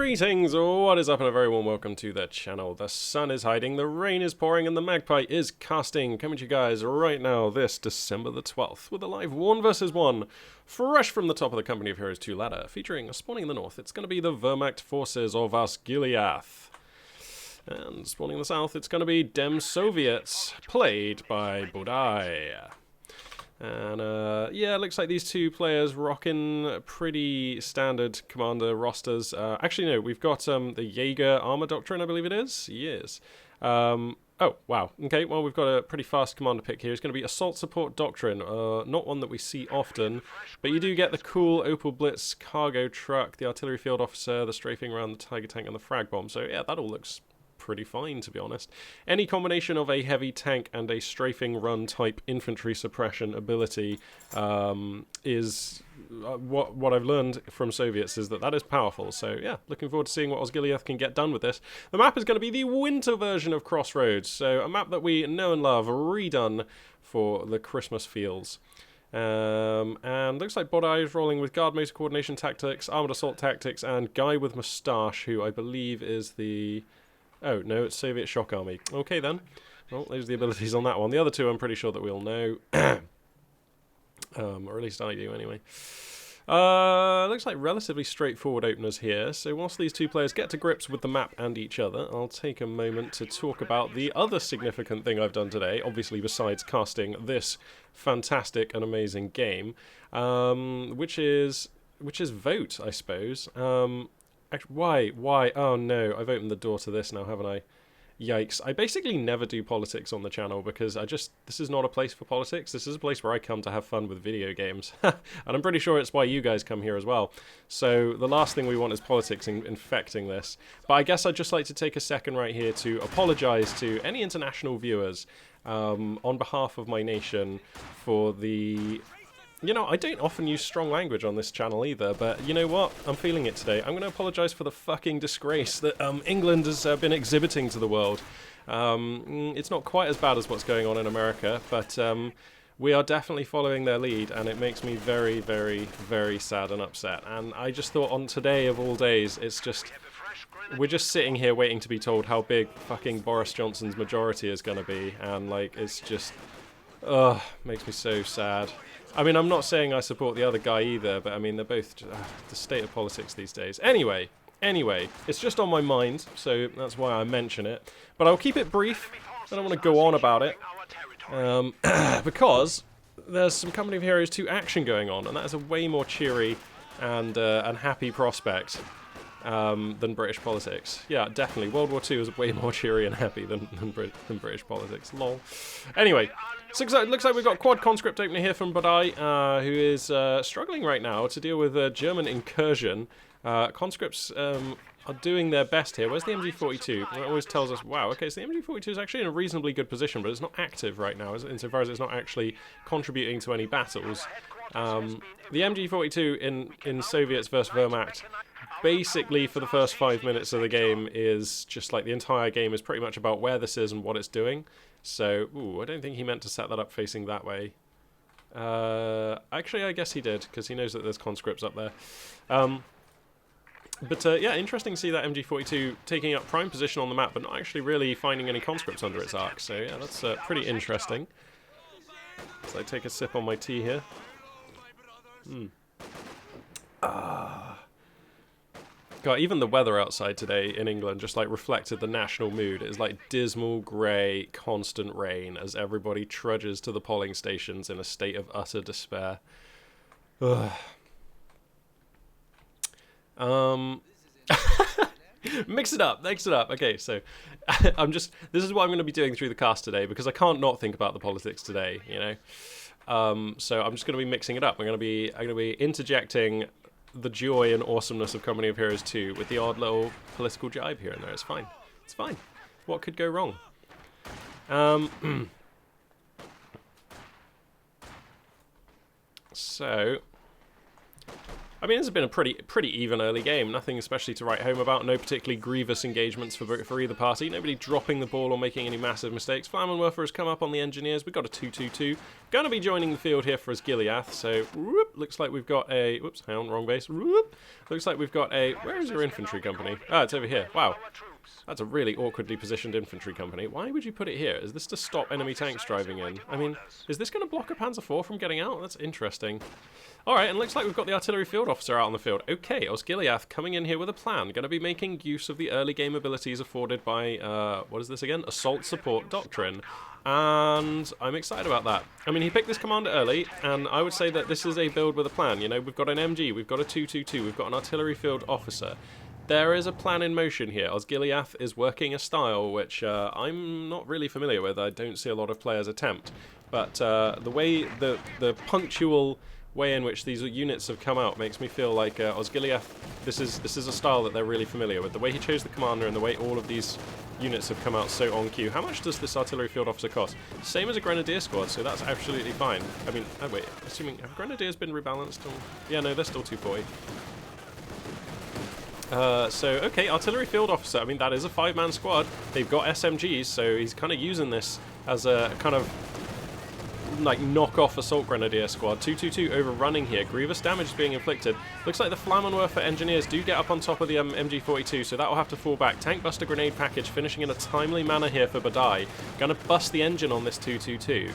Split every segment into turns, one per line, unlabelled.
Greetings, what is up, and a very warm welcome to the channel. The sun is hiding, the rain is pouring, and the magpie is casting. Coming to you guys right now, this December the 12th, with a live 1 vs 1, fresh from the top of the Company of Heroes 2 ladder, featuring spawning in the north. It's going to be the Wehrmacht forces of Osgiliath. And spawning in the south, it's going to be Dem Soviets, played by Bodai. And yeah, it looks like these two players rocking pretty standard commander rosters. Actually, no, we've got the Jaeger Armor Doctrine, I believe it is. Yes. Oh, wow. Okay, well, we've got a pretty fast commander pick here. It's going to be Assault Support Doctrine. Not one that we see often, but you do get the cool Opal Blitz cargo truck, the Artillery Field Officer, the strafing around the Tiger Tank, and the Frag Bomb. So yeah, that all looks pretty fine, to be honest. Any combination of a heavy tank and a strafing run type infantry suppression ability is what I've learned from Soviets is that is powerful. So yeah, looking forward to seeing what Osgiliath can get done with this. The map is going to be the winter version of Crossroads, so a map that we know and love, redone for the Christmas feels. And looks like Bodai is rolling with Guard Motor Coordination Tactics, Armored Assault Tactics, and Guy with Moustache, who I believe is the... Oh, no, it's Soviet Shock Army. Okay, then. Well, those are the abilities on that one. The other two I'm pretty sure that we'll know. Or at least I do, anyway. Looks like relatively straightforward openers here. So whilst these two players get to grips with the map and each other, I'll take a moment to talk about the other significant thing I've done today, obviously besides casting this fantastic and amazing game, which is vote, I suppose. Actually, why? Oh no, I've opened the door to this now, haven't I? Yikes. I basically never do politics on the channel because this is not a place for politics. This is a place where I come to have fun with video games. And I'm pretty sure it's why you guys come here as well. So the last thing we want is politics infecting this. But I guess I'd just like to take a second right here to apologize to any international viewers on behalf of my nation for the... You know, I don't often use strong language on this channel either, but you know what? I'm feeling it today. I'm going to apologise for the fucking disgrace that England has been exhibiting to the world. It's not quite as bad as what's going on in America, but we are definitely following their lead, and it makes me very, very, very sad and upset. And I just thought on today of all days, it's just... We're just sitting here waiting to be told how big fucking Boris Johnson's majority is going to be, and like, it's just... Ugh, makes me so sad. I mean, I'm not saying I support the other guy either, but I mean, they're both the state of politics these days. Anyway, it's just on my mind, so that's why I mention it. But I'll keep it brief. I don't want to go on about it, because there's some Company of Heroes 2 action going on, and that is a way more cheery and happy prospect than British politics. Yeah, definitely. World War II is way more cheery and happy than British politics. Lol. Anyway. So it looks like we've got quad conscript opener here from Bodai, who is struggling right now to deal with German incursion. Conscripts are doing their best here. Where's the MG42? That always tells us, wow, okay, so the MG42 is actually in a reasonably good position, but it's not active right now, insofar as it's not actually contributing to any battles. The MG42 in Soviets versus Wehrmacht, basically for the first 5 minutes of the game is just like the entire game is pretty much about where this is and what it's doing. So, ooh, I don't think he meant to set that up facing that way. Actually, I guess he did, because he knows that there's conscripts up there. Yeah, interesting to see that MG42 taking up prime position on the map, but not actually really finding any conscripts under its arc. So, yeah, that's pretty interesting. So I take a sip on my tea here. God, even the weather outside today in England just like reflected the national mood. It is like dismal, grey, constant rain as everybody trudges to the polling stations in a state of utter despair. Ugh. Mix it up. Okay, so this is what I'm going to be doing through the cast today because I can't not think about the politics today, you know. So I'm just going to be mixing it up. I'm going to be interjecting the joy and awesomeness of Company of Heroes 2 with the odd little political jibe here and there. It's fine. It's fine. What could go wrong? So, I mean, this has been a pretty even early game. Nothing especially to write home about. No particularly grievous engagements for either party. Nobody dropping the ball or making any massive mistakes. Flammenwerfer has come up on the engineers. We've got a 2-2-2. Going to be joining the field here for Osgiliath. So, whoop, looks like we've got a... Whoops, hang on, wrong base. Whoop, looks like we've got a... Where is your infantry company? Ah, it's over here. Wow. That's a really awkwardly positioned infantry company. Why would you put it here? Is this to stop enemy tanks driving in? I mean, is this going to block a Panzer IV from getting out? That's interesting. Alright, and looks like we've got the artillery field officer out on the field. Okay, Osgiliath coming in here with a plan. Going to be making use of the early game abilities afforded by, what is this again? Assault Support Doctrine. And I'm excited about that. I mean, he picked this commander early, and I would say that this is a build with a plan. You know, we've got an MG, we've got a 2-2-2, we've got an artillery field officer. There is a plan in motion here. Osgiliath is working a style which I'm not really familiar with. I don't see a lot of players attempt. But the way, the punctual way in which these units have come out makes me feel like Osgiliath, this is a style that they're really familiar with. The way he chose the commander and the way all of these units have come out so on cue. How much does this artillery field officer cost? Same as a grenadier squad, so that's absolutely fine. I mean, oh wait, assuming, have grenadiers been rebalanced? Or, yeah, no, they're still 240. So, okay, artillery field officer, I mean, that is a 5-man squad. They've got SMGs, so he's kind of using this as a kind of, like, knock-off assault grenadier squad. 2-2-2 overrunning here. Grievous damage is being inflicted. Looks like the Flammenwerfer engineers do get up on top of the MG42, so that will have to fall back. Tank Buster grenade package finishing in a timely manner here for Badai. Gonna bust the engine on this 2-2-2.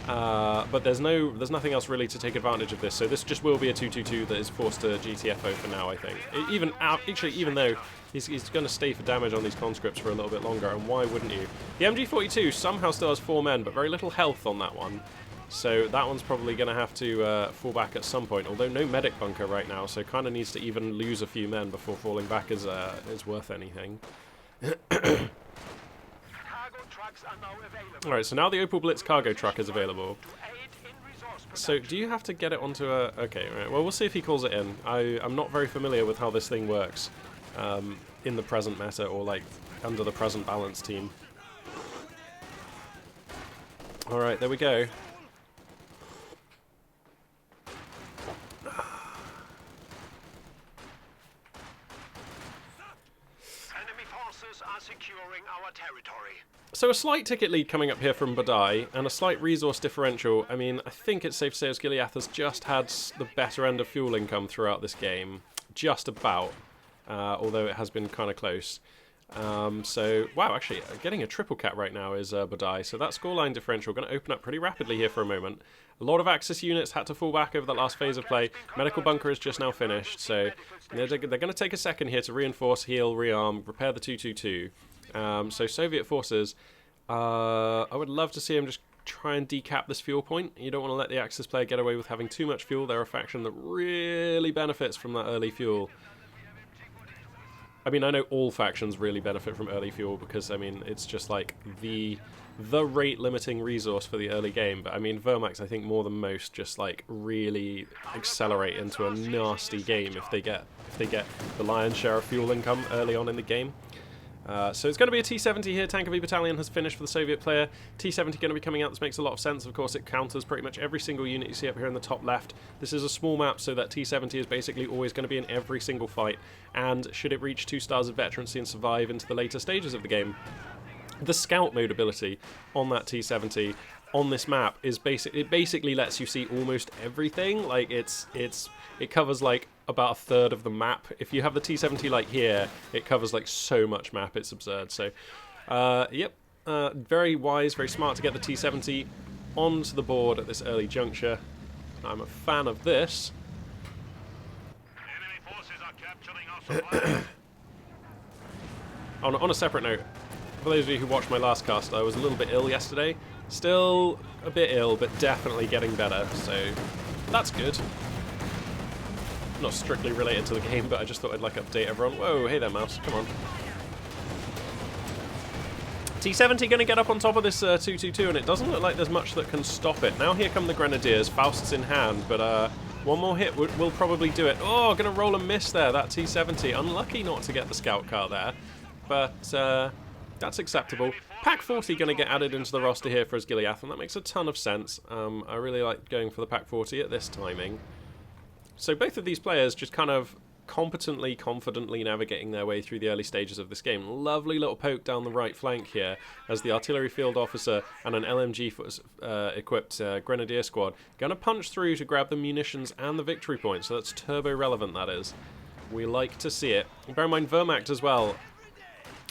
But there's nothing else really to take advantage of this, so this just will be a 2-2-2 that is forced to GTFO for now, I think. Even though he's going to stay for damage on these conscripts for a little bit longer, and why wouldn't you? The MG42 somehow still has 4 men, but very little health on that one, so that one's probably going to have to fall back at some point, although no medic bunker right now, so kind of needs to even lose a few men before falling back is worth anything. Alright, so now the Opel Blitz cargo truck is available. So, do you have to get it onto a... Okay, right. Well, we'll see if he calls it in. I'm not very familiar with how this thing works in the present meta, or, like, under the present balance team. Alright, there we go.
Securing our territory.
So a slight ticket lead coming up here from Badai, and a slight resource differential. I mean, I think it's safe to say Osgiliath has just had the better end of fuel income throughout this game. Just about. Although it has been kind of close. So, wow, actually, getting a triple cat right now is Badai. So that scoreline differential going to open up pretty rapidly here for a moment. A lot of Axis units had to fall back over that last phase of play. Medical bunker is just now finished, so they're going to take a second here to reinforce, heal, rearm, repair the 2-2-2. So Soviet forces, I would love to see them just try and decap this fuel point. You don't want to let the Axis player get away with having too much fuel. They're a faction that really benefits from that early fuel. I mean, I know all factions really benefit from early fuel because, I mean, it's just like the rate-limiting resource for the early game. But, I mean, Wehrmachts, I think, more than most, just, like, really accelerate into a nasty game if they get the lion's share of fuel income early on in the game. So it's going to be a T-70 here. Tank of E Battalion has finished for the Soviet player. T-70 going to be coming out. This makes a lot of sense. Of course, it counters pretty much every single unit you see up here in the top left. This is a small map, so that T-70 is basically always going to be in every single fight. And should it reach 2 stars of veterancy and survive into the later stages of the game, the scout mode ability on that T-70 on this map is basically lets you see almost everything. Like it covers like about a third of the map. If you have the T-70 like here, it covers like so much map, it's absurd. So yep, very wise, very smart to get the T-70 onto the board at this early juncture. I'm a fan of this.
Enemy forces are capturing our
On a separate note, for those of you who watched my last cast, I was a little bit ill yesterday. Still a bit ill, but definitely getting better, so that's good. Not strictly related to the game, but I just thought I'd like update everyone. Whoa, hey there, mouse, come on. T-70 going to get up on top of this 2-2-2, and it doesn't look like there's much that can stop it. Now here come the Grenadiers, Faust's in hand, but one more hit will probably do it. Oh, going to roll a miss there, that T-70. Unlucky not to get the scout car there, but that's acceptable. Pack 40 going to get added into the roster here for Osgiliath, and that makes a ton of sense. I really like going for the Pack 40 at this timing. So both of these players just kind of competently, confidently navigating their way through the early stages of this game. Lovely little poke down the right flank here as the artillery field officer and an LMG equipped grenadier squad going to punch through to grab the munitions and the victory point. So that's turbo relevant, that is. We like to see it. Bear in mind, Wehrmacht as well,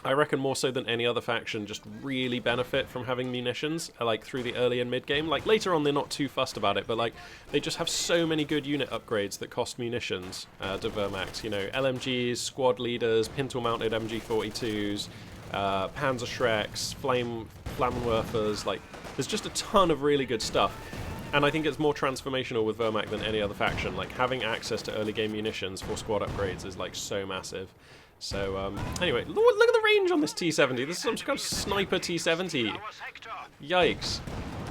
I reckon more so than any other faction, just really benefit from having munitions, like through the early and mid game. Like later on, they're not too fussed about it, but like they just have so many good unit upgrades that cost munitions to Wehrmacht. You know, LMGs, squad leaders, pintle-mounted MG42s, Panzer Schreks, Flammenwerfers. Like, there's just a ton of really good stuff. And I think it's more transformational with Wehrmacht than any other faction. Like, having access to early game munitions for squad upgrades is like so massive. So, anyway, look at the range on this T-70. This is some kind of sniper T-70. Yikes.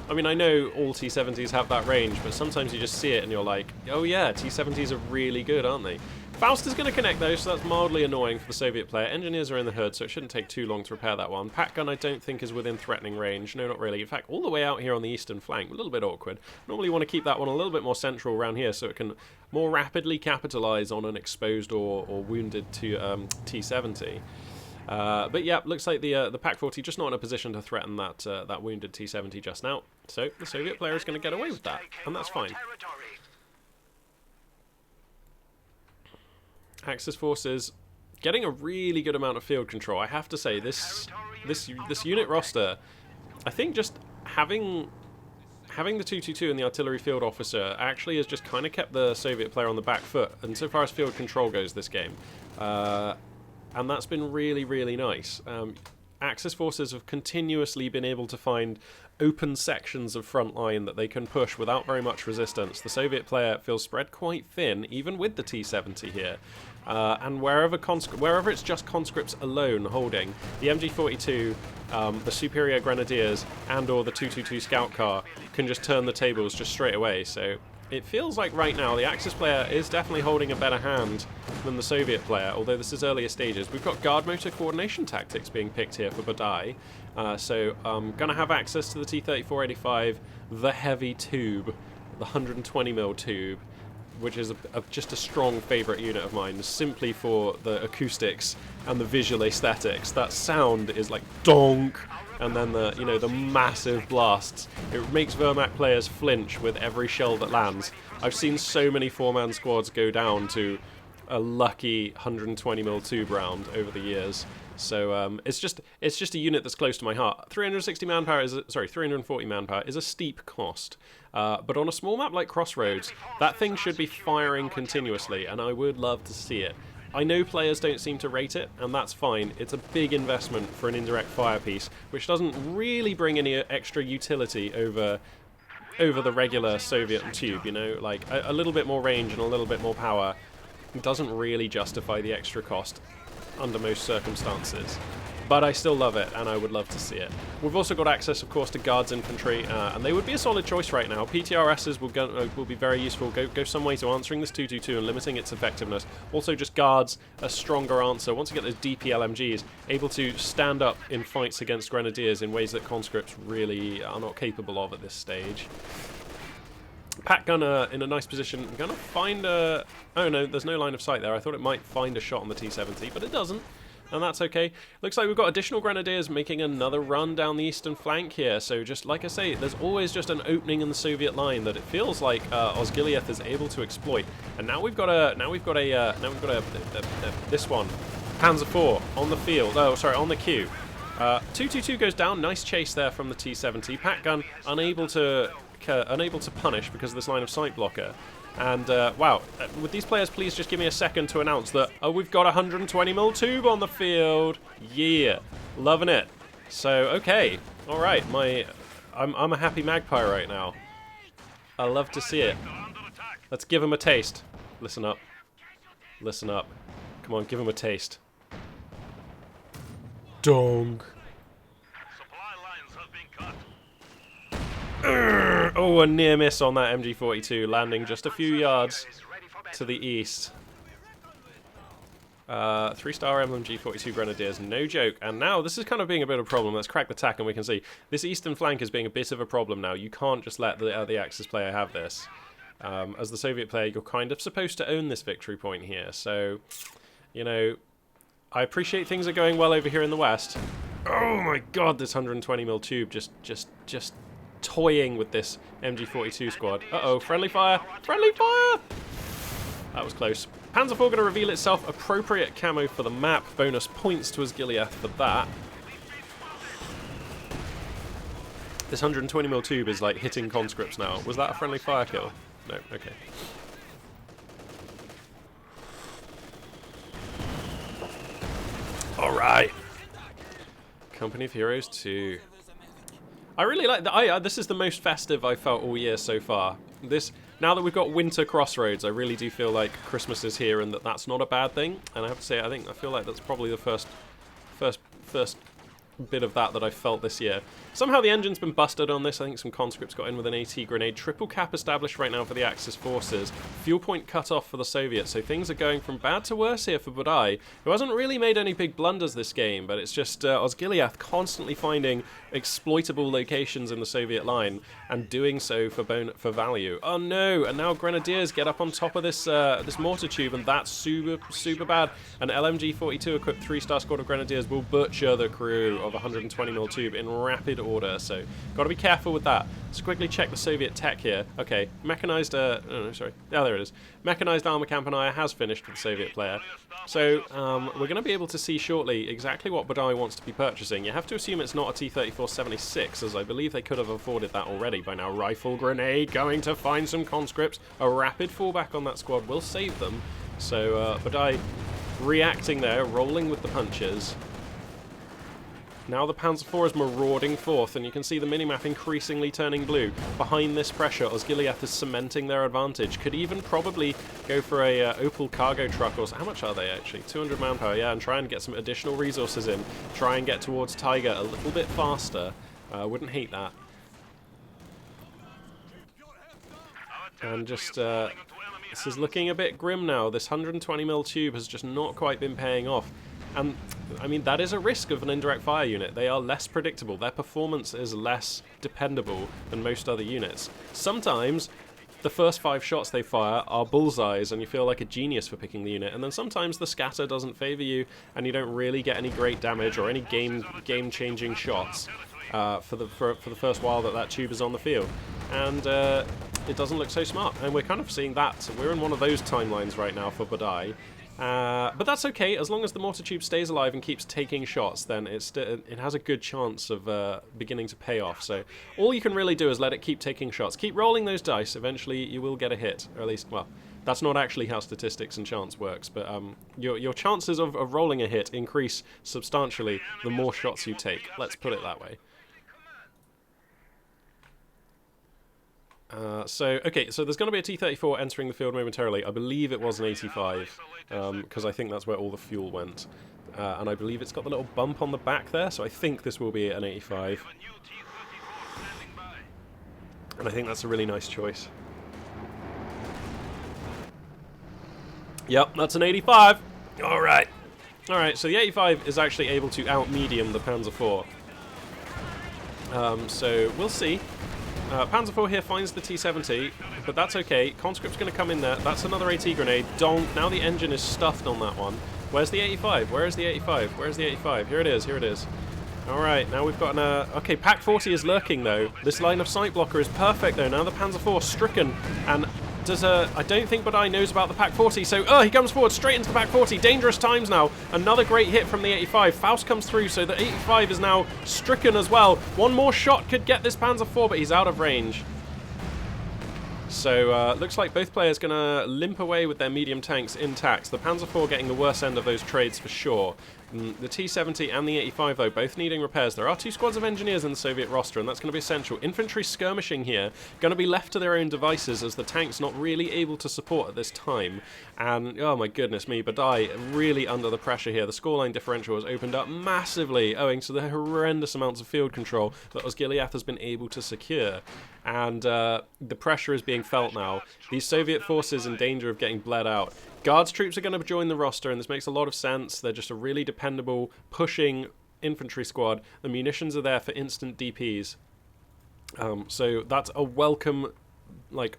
I mean, I know all T-70s have that range, but sometimes you just see it and you're like, oh yeah, T-70s are really good, aren't they? Faust is going to connect though, so that's mildly annoying for the Soviet player. Engineers are in the hood, so it shouldn't take too long to repair that one. Pat gun I don't think is within threatening range. No, not really. In fact, all the way out here on the eastern flank, a little bit awkward. Normally you want to keep that one a little bit more central around here so it can more rapidly capitalize on an exposed or wounded T-70. But yeah, looks like the Pak-40 just not in a position to threaten that wounded T-70 just now. So the Soviet player is going to get away with that, and that's fine. Axis forces getting a really good amount of field control. I have to say, this unit roster, I think just having the 222 and the artillery field officer actually has just kind of kept the Soviet player on the back foot, and so far as field control goes this game. And that's been really, really nice. Axis forces have continuously been able to find open sections of front line that they can push without very much resistance. The Soviet player feels spread quite thin, even with the T-70 here. And wherever it's just conscripts alone holding, the MG42, the superior grenadiers, and or the 222 scout car can just turn the tables just straight away. So it feels like right now the Axis player is definitely holding a better hand than the Soviet player, although this is earlier stages. We've got guard motor coordination tactics being picked here for Badai. So I'm going to have access to the T-3485, the heavy tube, the 120mm tube, which is just a strong favourite unit of mine, simply for the acoustics and the visual aesthetics. That sound is like donk, and then the massive blasts. It makes Wehrmacht players flinch with every shell that lands. I've seen so many four-man squads go down to a lucky 120mm tube round over the years. So it's just a unit that's close to my heart. 340 manpower is a steep cost, but on a small map like Crossroads, that thing should be firing continuously, and I would love to see it. I know players don't seem to rate it, and that's fine. It's a big investment for an indirect fire piece, which doesn't really bring any extra utility over the regular Soviet tube. You know, like a little bit more range and a little bit more power doesn't really justify the extra cost under most circumstances, but I still love it and I would love to see it. We've also got access, of course, to guards infantry, and they would be a solid choice right now. PTRSs will be very useful, go some way to answering this 222 and limiting its effectiveness. Also just guards, a stronger answer. Once you get those DPLMGs, able to stand up in fights against grenadiers in ways that conscripts really are not capable of at this stage. Pat gunner in a nice position. I'm gonna find a... Oh no, there's no line of sight there. I thought it might find a shot on the T-70, but it doesn't. And that's okay. Looks like we've got additional grenadiers making another run down the eastern flank here. So just like I say, there's always just an opening in the Soviet line that it feels like Osgiliath is able to exploit. And now we've got this one, Panzer IV on the field. Oh, sorry, on the queue. 222 goes down. Nice chase there from the T-70. Pat gun unable to punish because of this line of sight blocker. And wow, would these players please just give me a second to announce that we've got a 120mm tube on the field. Yeah, loving it. So okay, all right, I'm a happy magpie right now. I love to see it. Let's give him a taste. Listen up, listen up. Come on, give him a taste. Dong. Oh, a near miss on that MG42, landing just a few yards to the east. 3-star MG42 Grenadiers, no joke. And now this is kind of being a bit of a problem. Let's crack the tack and we can see this eastern flank is being a bit of a problem now. You can't just let the Axis player have this. As the Soviet player, you're kind of supposed to own this victory point here. So, you know, I appreciate things are going well over here in the West. Oh my god, this 120mm tube just toying with this MG42 squad. Uh-oh, friendly fire! Friendly fire! That was close. Panzer IV going to reveal itself. Appropriate camo for the map. Bonus points to Asgiliath for that. This 120mm tube is like hitting conscripts now. Was that a friendly fire kill? No, okay. Alright. Company of Heroes 2. I really like that. This is the most festive I've felt all year so far. Now that we've got Winter Crossroads, I really do feel like Christmas is here and that's not a bad thing. And I have to say, I feel like that's probably the first bit of that I felt this year. Somehow the engine's been busted on this. I think some conscripts got in with an AT grenade. Triple cap established right now for the Axis forces. Fuel point cut off for the Soviets. So things are going from bad to worse here for Budai, who hasn't really made any big blunders this game, but it's just Osgiliath constantly finding exploitable locations in the Soviet line and doing so for value. Oh no! And now Grenadiers get up on top of this this mortar tube, and that's super bad. An LMG-42 equipped 3-star squad of Grenadiers will butcher the crew of a 120mm tube in rapid order, so got to be careful with that. Let's quickly check the Soviet tech here. Okay, mechanized, oh no, sorry. Oh, there it is. Mechanized armor Campanile has finished with the Soviet player. So, we're going to be able to see shortly exactly what Budai wants to be purchasing. You have to assume it's not a T-34-76, as I believe they could have afforded that already by now. Rifle grenade going to find some conscripts. A rapid fallback on that squad will save them. So, Budai reacting there, rolling with the punches. Now the Panzer IV is marauding forth, and you can see the minimap increasingly turning blue. Behind this pressure, Osgiliath is cementing their advantage. Could even probably go for a Opel cargo truck, or how much are they actually? 200 manpower, yeah, and try and get some additional resources in. Try and get towards Tiger a little bit faster. Wouldn't hate that. And just, this is looking a bit grim now. This 120mm tube has just not quite been paying off. And, I mean, that is a risk of an indirect fire unit. They are less predictable. Their performance is less dependable than most other units. Sometimes, the first 5 shots they fire are bullseyes, and you feel like a genius for picking the unit. And then sometimes the scatter doesn't favor you, and you don't really get any great damage or any game-changing shots for the first while that tube is on the field. And it doesn't look so smart. And we're kind of seeing that. So we're in one of those timelines right now for Budai. But that's okay, as long as the mortar tube stays alive and keeps taking shots, then it has a good chance of beginning to pay off. So all you can really do is let it keep taking shots. Keep rolling those dice, eventually you will get a hit. Or at least, well, that's not actually how statistics and chance works, but your chances of rolling a hit increase substantially the more shots you take. Let's put it that way. Okay, so there's going to be a T-34 entering the field momentarily. I believe it was an 85, because I think that's where all the fuel went. And I believe it's got the little bump on the back there, so I think this will be an 85. And I think that's a really nice choice. Yep, that's an 85! Alright. Alright, so the 85 is actually able to out-medium the Panzer IV. So, we'll see. Panzer IV here finds the T-70, but that's okay. Conscript's going to come in there. That's another AT grenade. Donk. Now the engine is stuffed on that one. Where's the 85? Where is the 85? Where's the 85? Here it is. Here it is. Alright, now we've got an... okay, Pack 40 is lurking, though. This line of sight blocker is perfect, though. Now the Panzer IV stricken, and... I don't think Budai knows about the Pack 40, so he comes forward straight into the Pack 40. Dangerous times now. Another great hit from the 85. Faust comes through, so the 85 is now stricken as well. One more shot could get this Panzer IV, but he's out of range. So looks like both players going to limp away with their medium tanks intact. The Panzer IV getting the worst end of those trades for sure. The T-70 and the 85, though, both needing repairs. There are 2 squads of engineers in the Soviet roster, and that's going to be essential. Infantry skirmishing here, going to be left to their own devices as the tank's not really able to support at this time. And, oh my goodness me, Budai really under the pressure here. The scoreline differential has opened up massively, owing to the horrendous amounts of field control that Osgiliath has been able to secure. And the pressure is being felt now. These Soviet forces in danger of getting bled out. Guards troops are going to join the roster, and this makes a lot of sense. They're just a really dependable, pushing infantry squad. The munitions are there for instant DPs. So that's a welcome, like,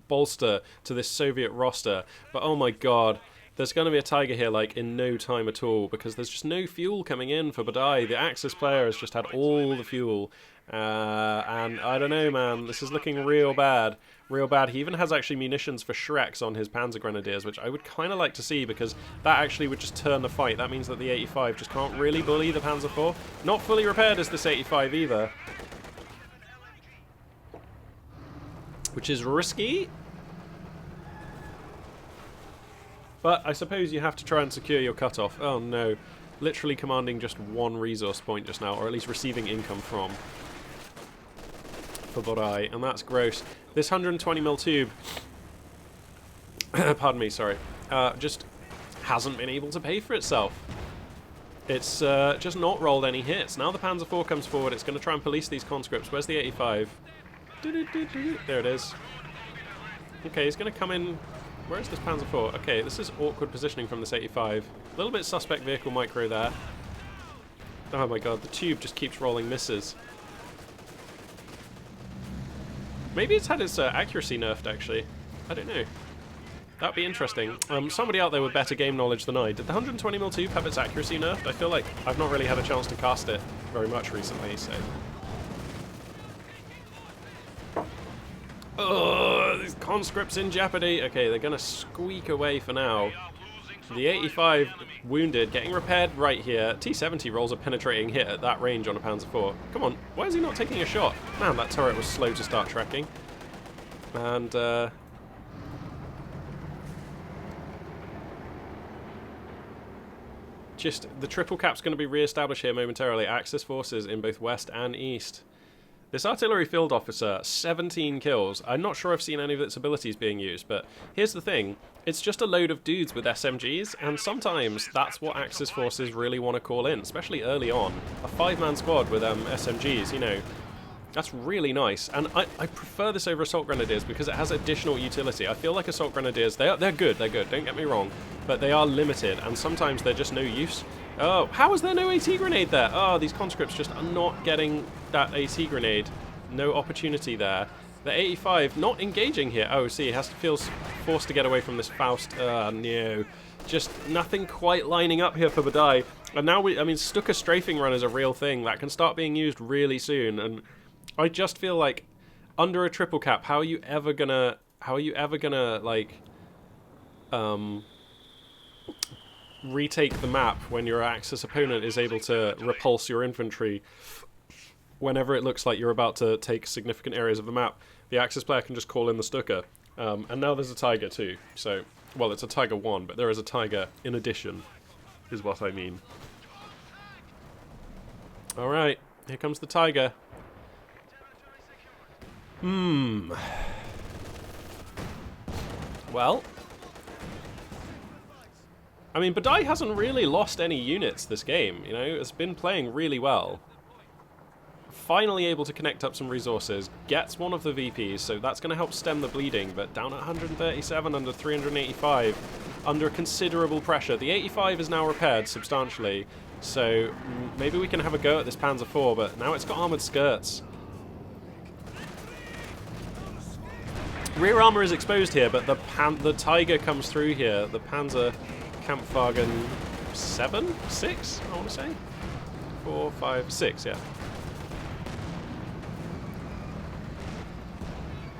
bolster to this Soviet roster. But oh my god, there's going to be a Tiger here like in no time at all, because there's just no fuel coming in for Badai. The Axis player has just had all the fuel. And I don't know, man, this is looking real bad. Real bad. He even has actually munitions for Shreks on his Panzer Grenadiers, which I would kind of like to see, because that actually would just turn the fight. That means that the 85 just can't really bully the Panzer IV. Not fully repaired as this 85 either, which is risky. But I suppose you have to try and secure your cutoff. Oh no. Literally commanding just one resource point just now, or at least receiving income from. For Bodai, and that's gross. This 120mm tube, pardon me, sorry, just hasn't been able to pay for itself. It's just not rolled any hits. Now the Panzer IV comes forward, it's going to try and police these conscripts. Where's the 85? There it is. Okay, he's going to come in. Where is this Panzer IV? Okay, this is awkward positioning from this 85. A little bit suspect vehicle micro there. Oh my god, the tube just keeps rolling misses. Maybe it's had its accuracy nerfed, actually. I don't know. That'd be interesting. Somebody out there with better game knowledge than I. Did the 120mm tube have its accuracy nerfed? I feel like I've not really had a chance to cast it very much recently, so... Oh, these conscripts in jeopardy. Okay, they're going to squeak away for now. The 85 wounded, getting repaired right here. T-70 rolls a penetrating hit at that range on a Panzer IV. Come on, why is he not taking a shot? Man, that turret was slow to start tracking. And, just, the triple cap's going to be re-established here momentarily. Axis forces in both west and east. This artillery field officer, 17 kills. I'm not sure I've seen any of its abilities being used, but here's the thing. It's just a load of dudes with SMGs, and sometimes that's what Axis forces really want to call in, especially early on. A 5-man squad with SMGs, you know, that's really nice. And I prefer this over Assault Grenadiers because it has additional utility. I feel like Assault Grenadiers, they're good, don't get me wrong, but they are limited, and sometimes they're just no use. Oh, how is there no AT grenade there? Oh, these conscripts just are not getting that AT grenade. No opportunity there. The 85 not engaging here. Oh, see, he has to feel forced to get away from this Faust. No. Just nothing quite lining up here for Badai. And now I mean, Stuka strafing run is a real thing that can start being used really soon. And I just feel like under a triple cap, how are you ever gonna like retake the map when your Axis opponent is able to repulse your infantry whenever it looks like you're about to take significant areas of the map? The Axis player can just call in the Stuka. And now there's a Tiger too. So, well, it's a Tiger 1, but there is a Tiger in addition, is what I mean. Alright, here comes the Tiger. Well, I mean, Badai hasn't really lost any units this game, you know? It's been playing really well. Finally able to connect up some resources, gets one of the VPs, so that's going to help stem the bleeding, but down at 137, under 385, under considerable pressure. The 85 is now repaired substantially, so maybe we can have a go at this Panzer IV, but now it's got armoured skirts. Rear armour is exposed here, but the Tiger comes through here. The Panzer Kampfwagen 7? 6, I want to say? 4, 5, 6, yeah.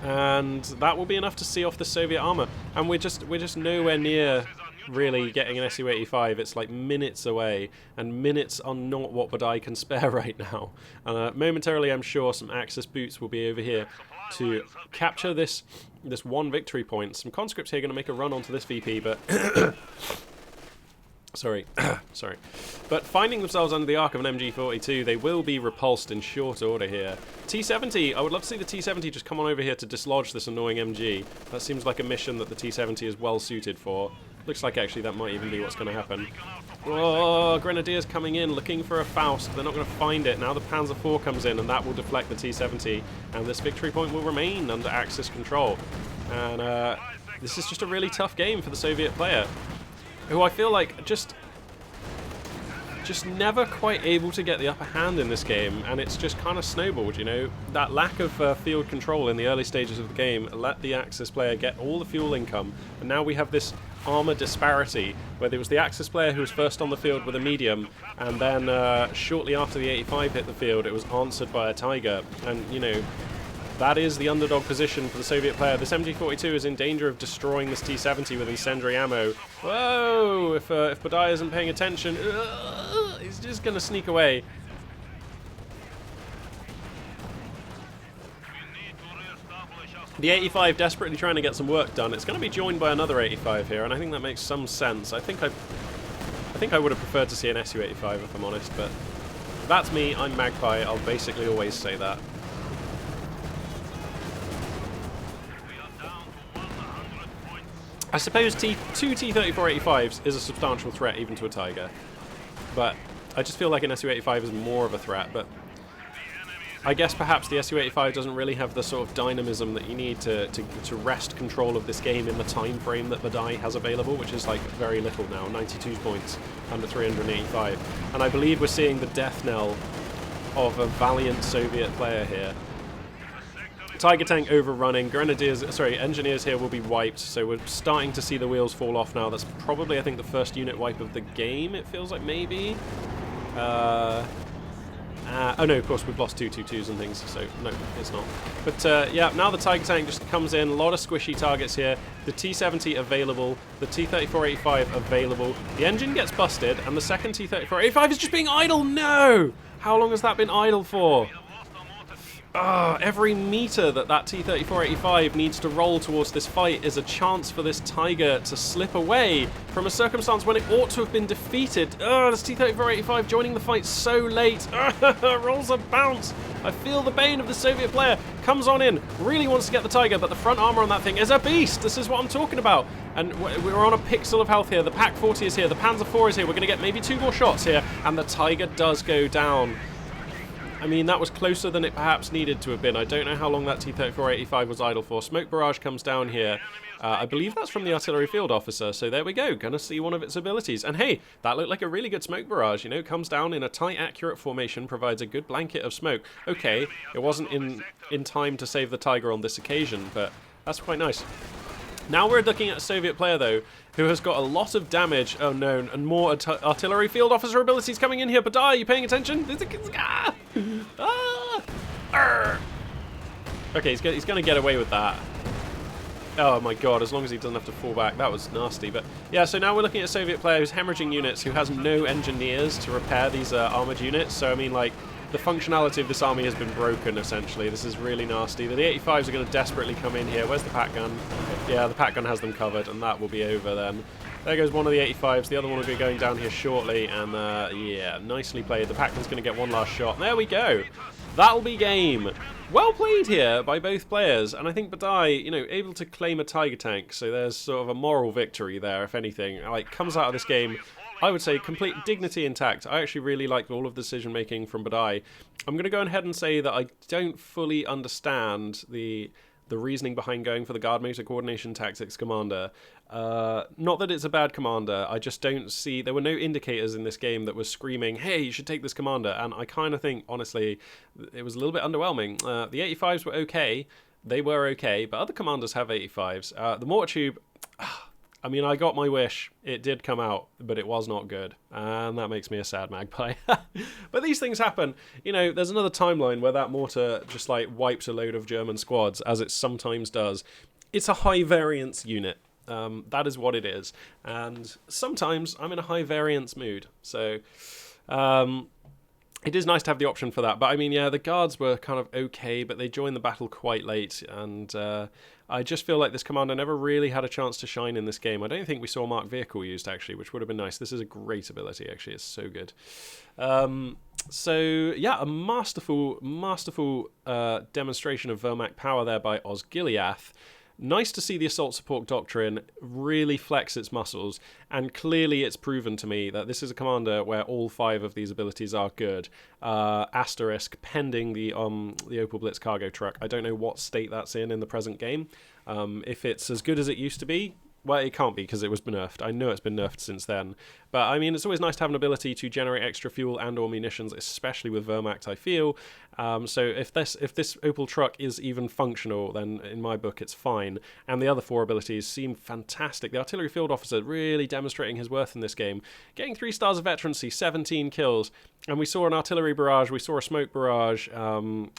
And that will be enough to see off the Soviet armour. And we're just nowhere near really getting an Su-85. It's like minutes away, and minutes are not what Badai can spare right now. Momentarily, I'm sure some Axis boots will be over here to capture this one victory point. Some conscripts here are going to make a run onto this VP, but sorry, but finding themselves under the arc of an MG42, they will be repulsed in short order here. T-70, I would love to see the T-70 just come on over here to dislodge this annoying MG. That seems like a mission that the T-70 is well suited for. Looks like actually that might even be what's going to happen. Oh, Grenadiers coming in, looking for a Faust. They're not going to find it. Now the Panzer IV comes in, and that will deflect the T-70, and this victory point will remain under Axis control. And this is just a really tough game for the Soviet player, who I feel like just just never quite able to get the upper hand in this game, and it's just kind of snowballed, you know. That lack of field control in the early stages of the game let the Axis player get all the fuel income, and now we have this armor disparity, where there was the Axis player who was first on the field with a medium, and then shortly after the 85 hit the field, it was answered by a Tiger, and, you know, that is the underdog position for the Soviet player. This MG42 is in danger of destroying this T-70 with incendiary ammo. Whoa! If Badai isn't paying attention, he's just going to sneak away. The 85 desperately trying to get some work done. It's going to be joined by another 85 here, and I think that makes some sense. I think I would have preferred to see an Su-85 if I'm honest, but that's me. I'm Magpie. I'll basically always say that. I suppose two T-34-85s is a substantial threat even to a Tiger, but I just feel like an Su-85 is more of a threat, but I guess perhaps the Su-85 doesn't really have the sort of dynamism that you need to wrest control of this game in the time frame that Badai has available, which is like very little now, 92 points under 385. And I believe we're seeing the death knell of a valiant Soviet player here. Tiger tank overrunning, engineers here will be wiped, so we're starting to see the wheels fall off now. That's probably, I think, the first unit wipe of the game, it feels like, maybe. Oh no, of course we've lost 222s and things, so no, it's not. But yeah, now the Tiger tank just comes in, a lot of squishy targets here. The T-70 available, the T-34-85 available. The engine gets busted, and the second T-34-85 is just being idle. No! How long has that been idle for? Every meter that T-34-85 needs to roll towards this fight is a chance for this Tiger to slip away from a circumstance when it ought to have been defeated. This T-34-85 joining the fight so late. Rolls a bounce. I feel the pain of the Soviet player. Comes on in, really wants to get the Tiger, but the front armor on that thing is a beast. This is what I'm talking about. And we're on a pixel of health here. The Pak-40 is here. The Panzer IV is here. We're going to get maybe 2 more shots here. And the Tiger does go down. I mean, that was closer than it perhaps needed to have been. I don't know how long that T-34-85 was idle for. Smoke barrage comes down here. I believe that's from the artillery field officer, so there we go. Gonna see one of its abilities. And hey, that looked like a really good smoke barrage, you know, comes down in a tight, accurate formation, provides a good blanket of smoke. Okay, it wasn't in time to save the Tiger on this occasion, but that's quite nice. Now we're looking at a Soviet player, though, who has got a lot of damage. Oh no, and more artillery field officer abilities coming in here. Badai, are you paying attention? Okay, he's going to get away with that. Oh my god, as long as he doesn't have to fall back. That was nasty. But yeah, so now we're looking at a Soviet player who's hemorrhaging units, who has no engineers to repair these armored units. So, I mean, like, the functionality of this army has been broken, essentially. This is really nasty. The 85s are going to desperately come in here. Where's the Pat gun? Yeah, the Pat gun has them covered, and that will be over then. There goes one of the 85s. The other one will be going down here shortly, and yeah, nicely played. The Pat gun's going to get one last shot. There we go. That'll be game. Well played here by both players, and I think Badai, you know, able to claim a Tiger tank, so there's sort of a moral victory there, if anything. Like, comes out of this game, I would say, complete dignity intact. I actually really like all of the decision-making from Badai. I'm going to go ahead and say that I don't fully understand the reasoning behind going for the Guard Motor Coordination Tactics Commander. Not that it's a bad commander, I just don't see... There were no indicators in this game that were screaming, hey, you should take this commander, and I kind of think, honestly, it was a little bit underwhelming. The 85s were okay, they were okay, but other commanders have 85s. The Mortar Tube... I mean, I got my wish. It did come out, but it was not good. And that makes me a sad magpie. But these things happen. You know, there's another timeline where that mortar just, like, wipes a load of German squads, as it sometimes does. It's a high variance unit. That is what it is. And sometimes I'm in a high variance mood. So, it is nice to have the option for that. But, I mean, yeah, the guards were kind of okay, but they joined the battle quite late. And I just feel like this commander never really had a chance to shine in this game. I don't think we saw Mark Vehicle used, actually, which would have been nice. This is a great ability, actually. It's so good. So, yeah, a masterful demonstration of Wehrmacht power there by Osgiliath. Nice to see the assault support doctrine really flex its muscles, and clearly it's proven to me that this is a commander where all 5 of these abilities are good. Asterisk, pending the Opel Blitz cargo truck. I don't know what state that's in the present game. If it's as good as it used to be, Well, it can't be because it was nerfed. I know it's been nerfed since then. But, I mean, it's always nice to have an ability to generate extra fuel and or munitions, especially with Wehrmacht, I feel. So if this Opel truck is even functional, then in my book it's fine. And the other 4 abilities seem fantastic. The artillery field officer really demonstrating his worth in this game. Getting 3 stars of veterancy, 17 kills. And we saw an artillery barrage, we saw a smoke barrage. You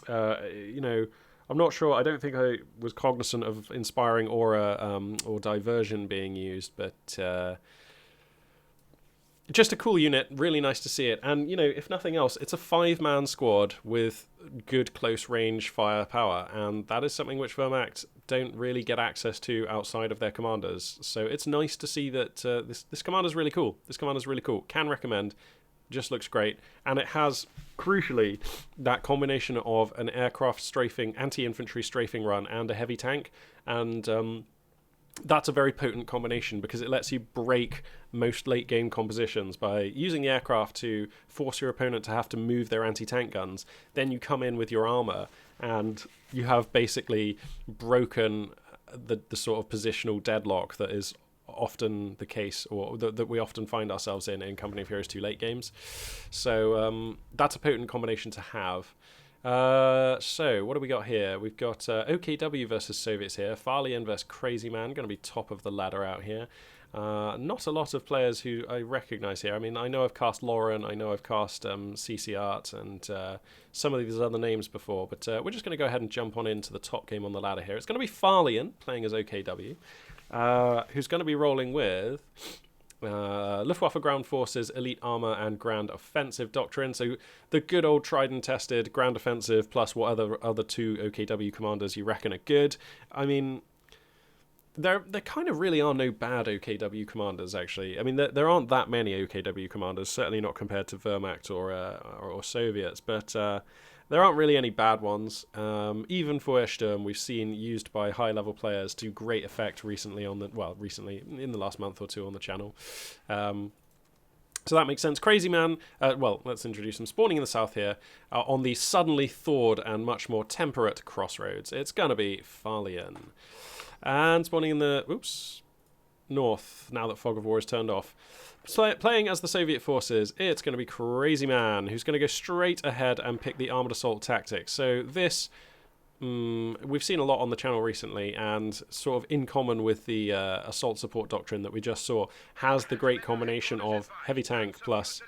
know, I'm not sure. I don't think I was cognizant of inspiring aura or diversion being used, but just a cool unit. Really nice to see it. And, you know, if nothing else, it's a 5-man squad with good close-range firepower, and that is something which Wehrmacht don't really get access to outside of their commanders. So it's nice to see that this commander's really cool. This commander's really cool. Can recommend. Just looks great, and it has, crucially, that combination of an aircraft strafing, anti-infantry strafing run and a heavy tank, and that's a very potent combination because it lets you break most late game compositions by using the aircraft to force your opponent to have to move their anti-tank guns. Then you come in with your armor, and you have basically broken the sort of positional deadlock that is often the case, or that we often find ourselves in Company of Heroes 2 late games. So that's a potent combination to have. So what do we got here? We've got OKW versus Soviets here. Farlian versus Crazy Man, going to be top of the ladder out here. Not a lot of players who I recognise here. I mean, I know I've cast Lauren, I know I've cast CC Art, and some of these other names before, but we're just going to go ahead and jump on into the top game on the ladder here. It's going to be Farlian playing as OKW. Who's going to be rolling with Luftwaffe Ground Forces, Elite Armor, and Grand Offensive Doctrine. So the good old tried and tested Grand Offensive plus what other 2 OKW commanders you reckon are good. I mean, there kind of really are no bad OKW commanders, actually. I mean, there aren't that many OKW commanders, certainly not compared to Wehrmacht or Soviets, but there aren't really any bad ones. Even Feuersturm, we've seen used by high-level players to great effect recently in the last month or 2 on the channel. So that makes sense. Crazy Man, well, let's introduce him. Spawning in the south here, on the suddenly thawed and much more temperate crossroads. It's going to be Farlian. And spawning in the north, now that Fog of War is turned off. Playing as the Soviet forces, it's going to be Crazy Man, who's going to go straight ahead and pick the armoured assault tactics. So this, we've seen a lot on the channel recently, and sort of in common with the assault support doctrine that we just saw, has the great combination of heavy tank plus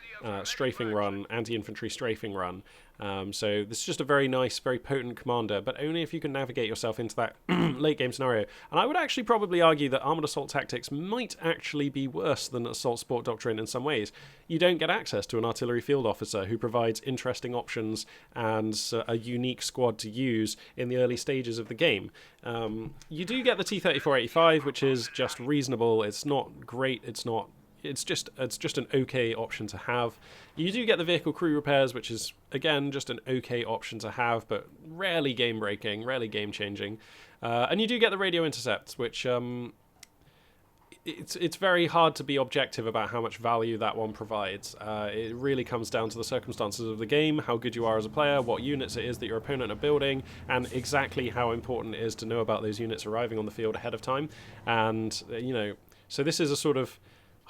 strafing run, anti-infantry strafing run. So this is just a very nice, very potent commander, but only if you can navigate yourself into that late game scenario. And I would actually probably argue that armoured assault tactics might actually be worse than assault support doctrine in some ways. You don't get access to an artillery field officer who provides interesting options and a unique squad to use in the early stages of the game. You do get the T-3485, which is just reasonable. It's not great. It's just an okay option to have. You do get the vehicle crew repairs, which is, again, just an okay option to have, but rarely game-breaking, rarely game-changing. And you do get the radio intercepts, which it's very hard to be objective about how much value that one provides. It really comes down to the circumstances of the game, how good you are as a player, what units it is that your opponent are building, and exactly how important it is to know about those units arriving on the field ahead of time. And, you know, so this is a sort of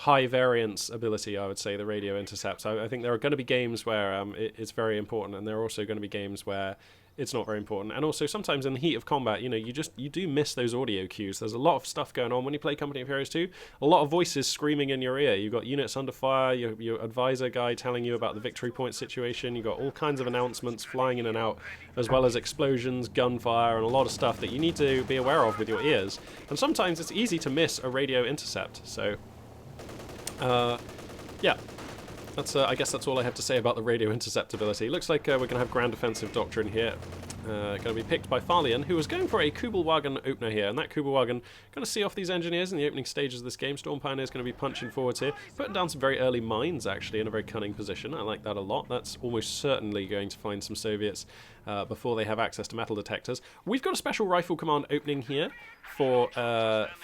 high variance ability, I would say, the radio intercepts. I think there are going to be games where it's very important, and there are also going to be games where it's not very important. And also sometimes in the heat of combat, you know, you do miss those audio cues. There's a lot of stuff going on when you play Company of Heroes 2. A lot of voices screaming in your ear. You've got units under fire, your advisor guy telling you about the victory point situation. You've got all kinds of announcements flying in and out, as well as explosions, gunfire, and a lot of stuff that you need to be aware of with your ears. And sometimes it's easy to miss a radio intercept. So yeah, I guess that's all I have to say about the radio intercept ability. Looks like we're going to have Grand Offensive Doctrine here. Going to be picked by Farlian, who was going for a Kubelwagen opener here, and that Kubelwagen going to see off these engineers in the opening stages of this game. Storm Pioneer is going to be punching forwards here, putting down some very early mines, actually, in a very cunning position. I like that a lot. That's almost certainly going to find some Soviets before they have access to metal detectors. We've got a Special Rifle Command opening here for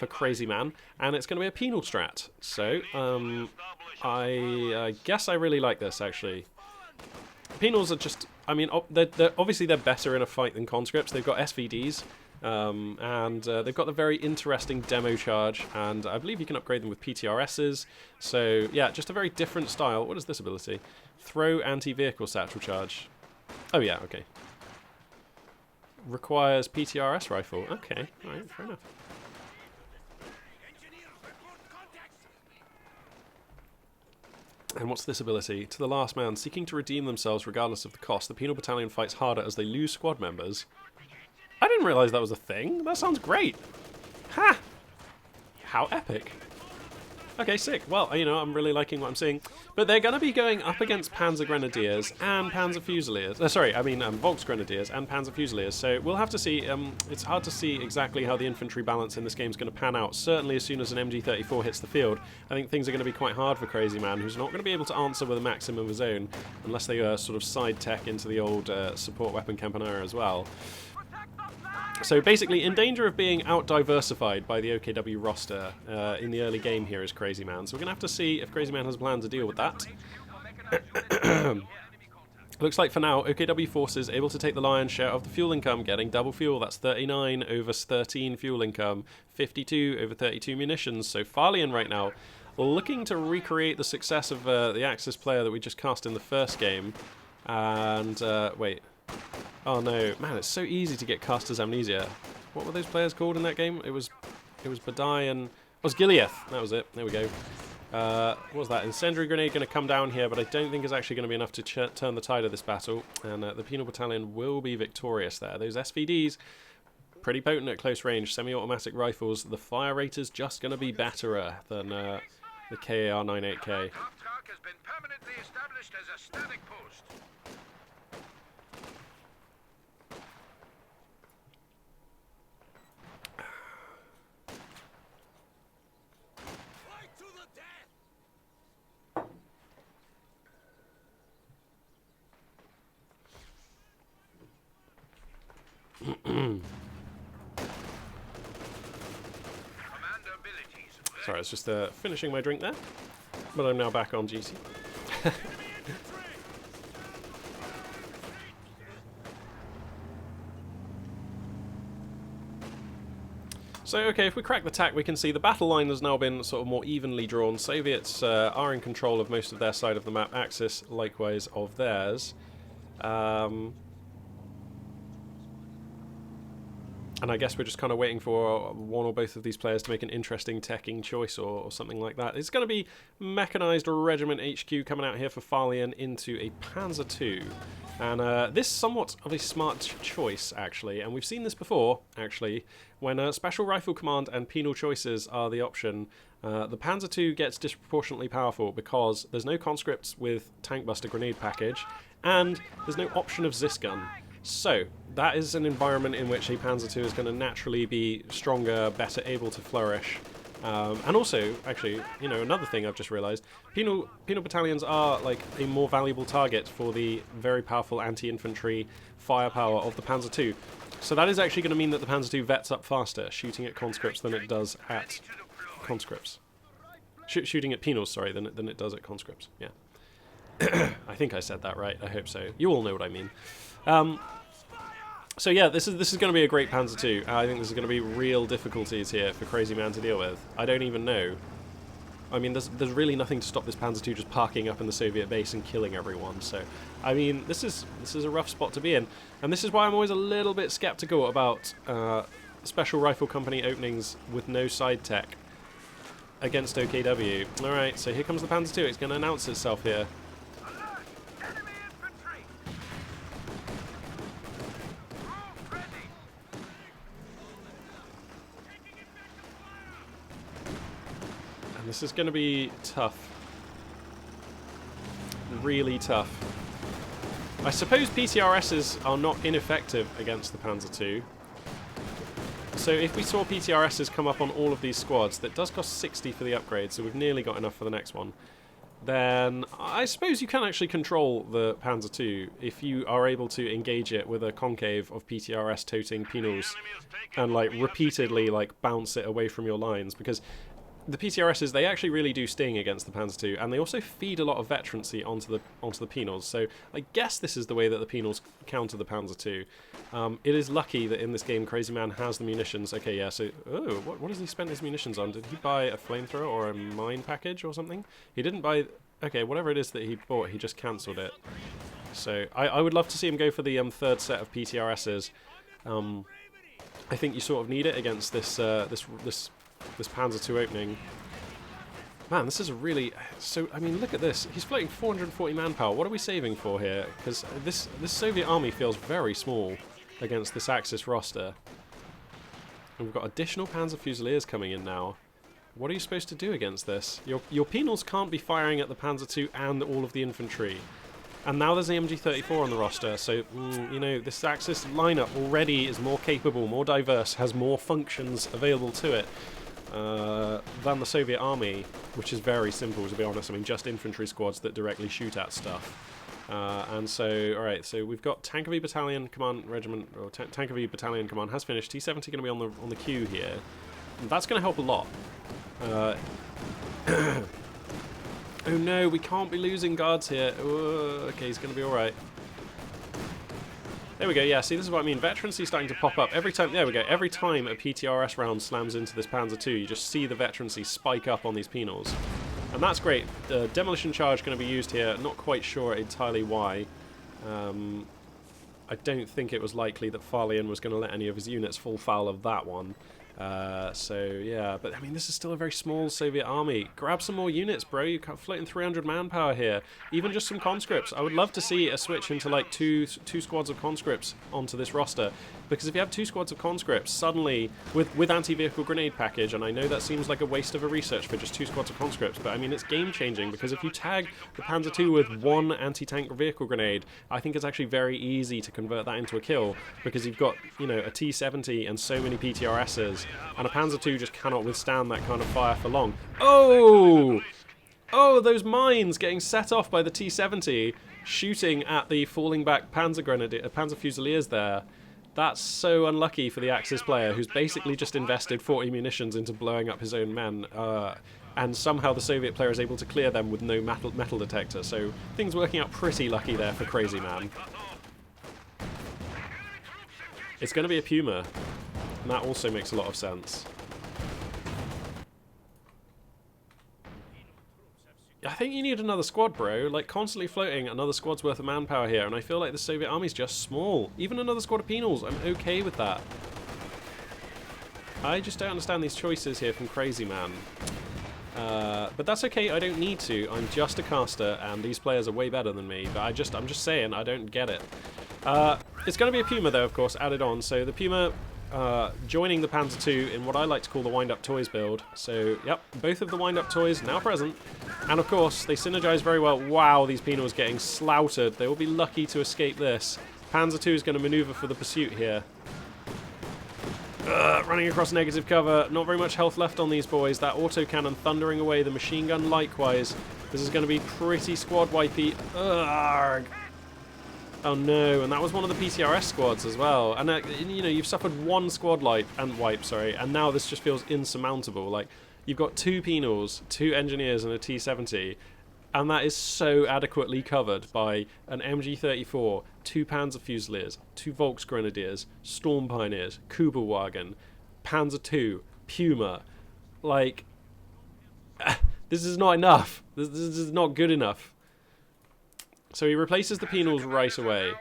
Crazy Man, and it's going to be a penal strat. So I guess I really like this, actually. Penals are just, I mean, they're obviously they're better in a fight than conscripts. They've got SVDs, And they've got the very interesting demo charge, and I believe you can upgrade them with PTRSs. So yeah, just a very different style. What is this ability? Throw anti-vehicle satchel charge. Oh yeah, okay. Requires PTRS rifle. Okay, alright, fair enough. And what's this ability? To the last man, seeking to redeem themselves regardless of the cost, the Penal Battalion fights harder as they lose squad members. I didn't realise that was a thing. That sounds great. Ha! How epic. Okay, sick. Well, you know, I'm really liking what I'm seeing. But they're going to be going up against Panzer Grenadiers and Panzer Fusiliers. Volks Grenadiers and Panzer Fusiliers. So we'll have to see. It's hard to see exactly how the infantry balance in this game is going to pan out. Certainly as soon as an MG34 hits the field, I think things are going to be quite hard for Crazy Man, who's not going to be able to answer with a maximum of his own, unless they sort of side tech into the old support weapon Campanera as well. So basically, in danger of being out-diversified by the OKW roster in the early game here is Crazy Man. So we're going to have to see if Crazy Man has a plan to deal with that. Looks like for now, OKW forces able to take the lion's share of the fuel income, getting double fuel. That's 39 over 13 fuel income, 52 over 32 munitions. So Farlian right now looking to recreate the success of the Axis player that we just cast in the first game. And, wait. Oh no, man, it's so easy to get Caster's Amnesia. What were those players called in that game? It was Badai and... It was Gileath, that was it, there we go. What was that? Incendiary Grenade going to come down here, but I don't think it's actually going to be enough to turn the tide of this battle. And the Penal Battalion will be victorious there. Those SVDs, pretty potent at close range. Semi-automatic rifles, the fire rate is just going to be betterer than the KAR 98K.
Has been permanently established as a static post.
Sorry, I was just finishing my drink there, but I'm now back on GC. So, okay, if we crack the tack, we can see the battle line has now been sort of more evenly drawn. Soviets are in control of most of their side of the map, Axis likewise of theirs. And I guess we're just kind of waiting for one or both of these players to make an interesting teching choice or something like that. It's going to be Mechanized Regiment HQ coming out here for Farlian into a Panzer II. And this is somewhat of a smart choice, actually. And we've seen this before, actually, when Special Rifle Command and Penal Choices are the option. The Panzer II gets disproportionately powerful because there's no conscripts with Tank Buster Grenade Package, and there's no option of Zis Gun. So, that is an environment in which a Panzer II is going to naturally be stronger, better able to flourish. And also, actually, you know, another thing I've just realised, penal battalions are like a more valuable target for the very powerful anti-infantry firepower of the Panzer II. So that is actually going to mean that the Panzer II vets up faster, shooting at conscripts than it does at conscripts. Shooting at penals, sorry, than it does at conscripts, yeah. I think I said that right, I hope so. You all know what I mean. So yeah, this is going to be a great Panzer II. I think this is going to be real difficulties here for Crazy Man to deal with. I don't even know. I mean, there's really nothing to stop this Panzer II just parking up in the Soviet base and killing everyone. So, I mean, this is a rough spot to be in, and this is why I'm always a little bit skeptical about Special Rifle Company openings with no side tech against OKW. All right, so here comes the Panzer II. It's going to announce itself here. This is going to be tough. Really tough. I suppose PTRSs are not ineffective against the Panzer II. So if we saw PTRSs come up on all of these squads, that does cost 60 for the upgrade, so we've nearly got enough for the next one. Then I suppose you can actually control the Panzer II if you are able to engage it with a concave of PTRS toting penals and like repeatedly like bounce it away from your lines, because the PTRSs, they actually really do sting against the Panzer II, and they also feed a lot of veterancy onto the penals. So I guess this is the way that the penals counter the Panzer II. It is lucky that in this game Crazy Man has the munitions. Okay, yeah. So what has he spent his munitions on? Did he buy a flamethrower or a mine package or something? He didn't buy. Okay, whatever it is that he bought, he just cancelled it. So I would love to see him go for the third set of PTRSs. I think you sort of need it against this Panzer II opening. Man, this is a really... So, I mean, look at this. He's floating 440 manpower. What are we saving for here? Because this Soviet army feels very small against this Axis roster. And we've got additional Panzer Fusiliers coming in now. What are you supposed to do against this? Your penals can't be firing at the Panzer II and all of the infantry. And now there's the MG34 on the roster, so, you know, this Axis lineup already is more capable, more diverse, has more functions available to it than the Soviet army, which is very simple, to be honest. I mean, just infantry squads that directly shoot at stuff. And so, alright, so we've got Tankovy Battalion Command Regiment, or Tankovy Battalion Command has finished. T-70 going to be on the queue here. And that's going to help a lot. Oh no, we can't be losing guards here. Okay, he's going to be alright. There we go, yeah, see, this is what I mean. Veterancy starting to pop up. Every time, there we go, every time a PTRS round slams into this Panzer II, you just see the veterancy spike up on these penals. And that's great. The demolition charge going to be used here. Not quite sure entirely why. I don't think it was likely that Farlian was going to let any of his units fall foul of that one. So yeah, but I mean, this is still a very small Soviet army. Grab some more units, bro. You're floating 300 manpower here. Even just some conscripts. I would love to see a switch into like two squads of conscripts onto this roster, because if you have 2 squads of conscripts, suddenly with anti-vehicle grenade package, and I know that seems like a waste of a research for just 2 squads of conscripts, but I mean, it's game changing, because if you tag the Panzer II with 1 anti-tank vehicle grenade, I think it's actually very easy to convert that into a kill, because you've got, you know, a T-70 and so many PTRSs, and a Panzer II just cannot withstand that kind of fire for long. Oh! Oh, those mines getting set off by the T-70, shooting at the falling back Panzer Fusiliers there. That's so unlucky for the Axis player, who's basically just invested 40 munitions into blowing up his own men, and somehow the Soviet player is able to clear them with no metal detector, so things working out pretty lucky there for Crazy Man. It's going to be a Puma, and that also makes a lot of sense. I think you need another squad, bro. Like, constantly floating another squad's worth of manpower here, and I feel like the Soviet army's just small. Even another squad of penals, I'm okay with that. I just don't understand these choices here from Crazy Man. But that's okay, I don't need to. I'm just a caster, and these players are way better than me, but I'm just saying, I don't get it. It's going to be a Puma, though, of course, added on. So the Puma joining the Panzer II in what I like to call the wind-up toys build. So, yep, both of the wind-up toys now present. And of course, they synergize very well. Wow, these penals getting slaughtered. They will be lucky to escape this. Panzer II is going to maneuver for the pursuit here. Running across negative cover. Not very much health left on these boys. That autocannon thundering away. The machine gun likewise. This is going to be pretty squad wipey. Ugh. Oh no, and that was one of the PTRS squads as well. And you know, you've suffered 1 squad wipe, and now this just feels insurmountable. Like, you've got 2 penals, 2 engineers, and a T-70, and that is so adequately covered by an MG34, 2 Panzer Fusiliers, 2 Volksgrenadiers, Storm Pioneers, Kubelwagen, Panzer II, Puma. Like, this is not enough. This is not good enough. So he replaces the penals right away.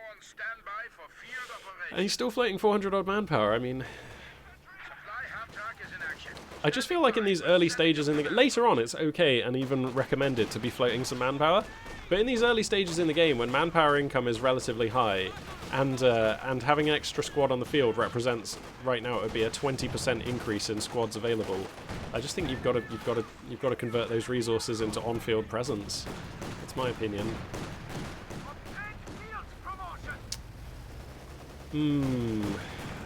And he's still floating 400 odd manpower. I mean, I just feel like in these early stages in the game, later on it's okay and even recommended to be floating some manpower, but in these early stages in the game when manpower income is relatively high and having an extra squad on the field represents, right now it would be a 20% increase in squads available. I just think you've got to convert those resources into on-field presence. That's my opinion.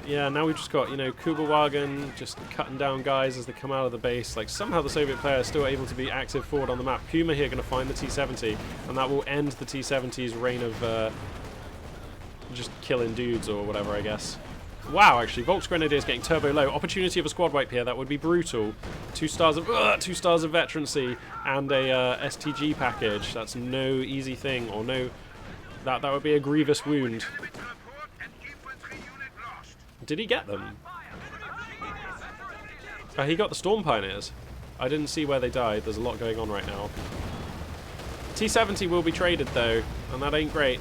Yeah, now we've just got, you know, Kubelwagen just cutting down guys as they come out of the base. Like, somehow the Soviet player is still able to be active forward on the map. Puma here going to find the T-70, and that will end the T-70's reign of just killing dudes or whatever, I guess. Wow, actually, Volks Grenadiers getting turbo low. Opportunity of a squad wipe here. That would be brutal. 2 stars of veterancy and a STG package. That's no easy thing, or no. That would be a grievous wound. Did he get them? He got the Storm Pioneers. I didn't see where they died. There's a lot going on right now. T-70 will be traded though, and that ain't great.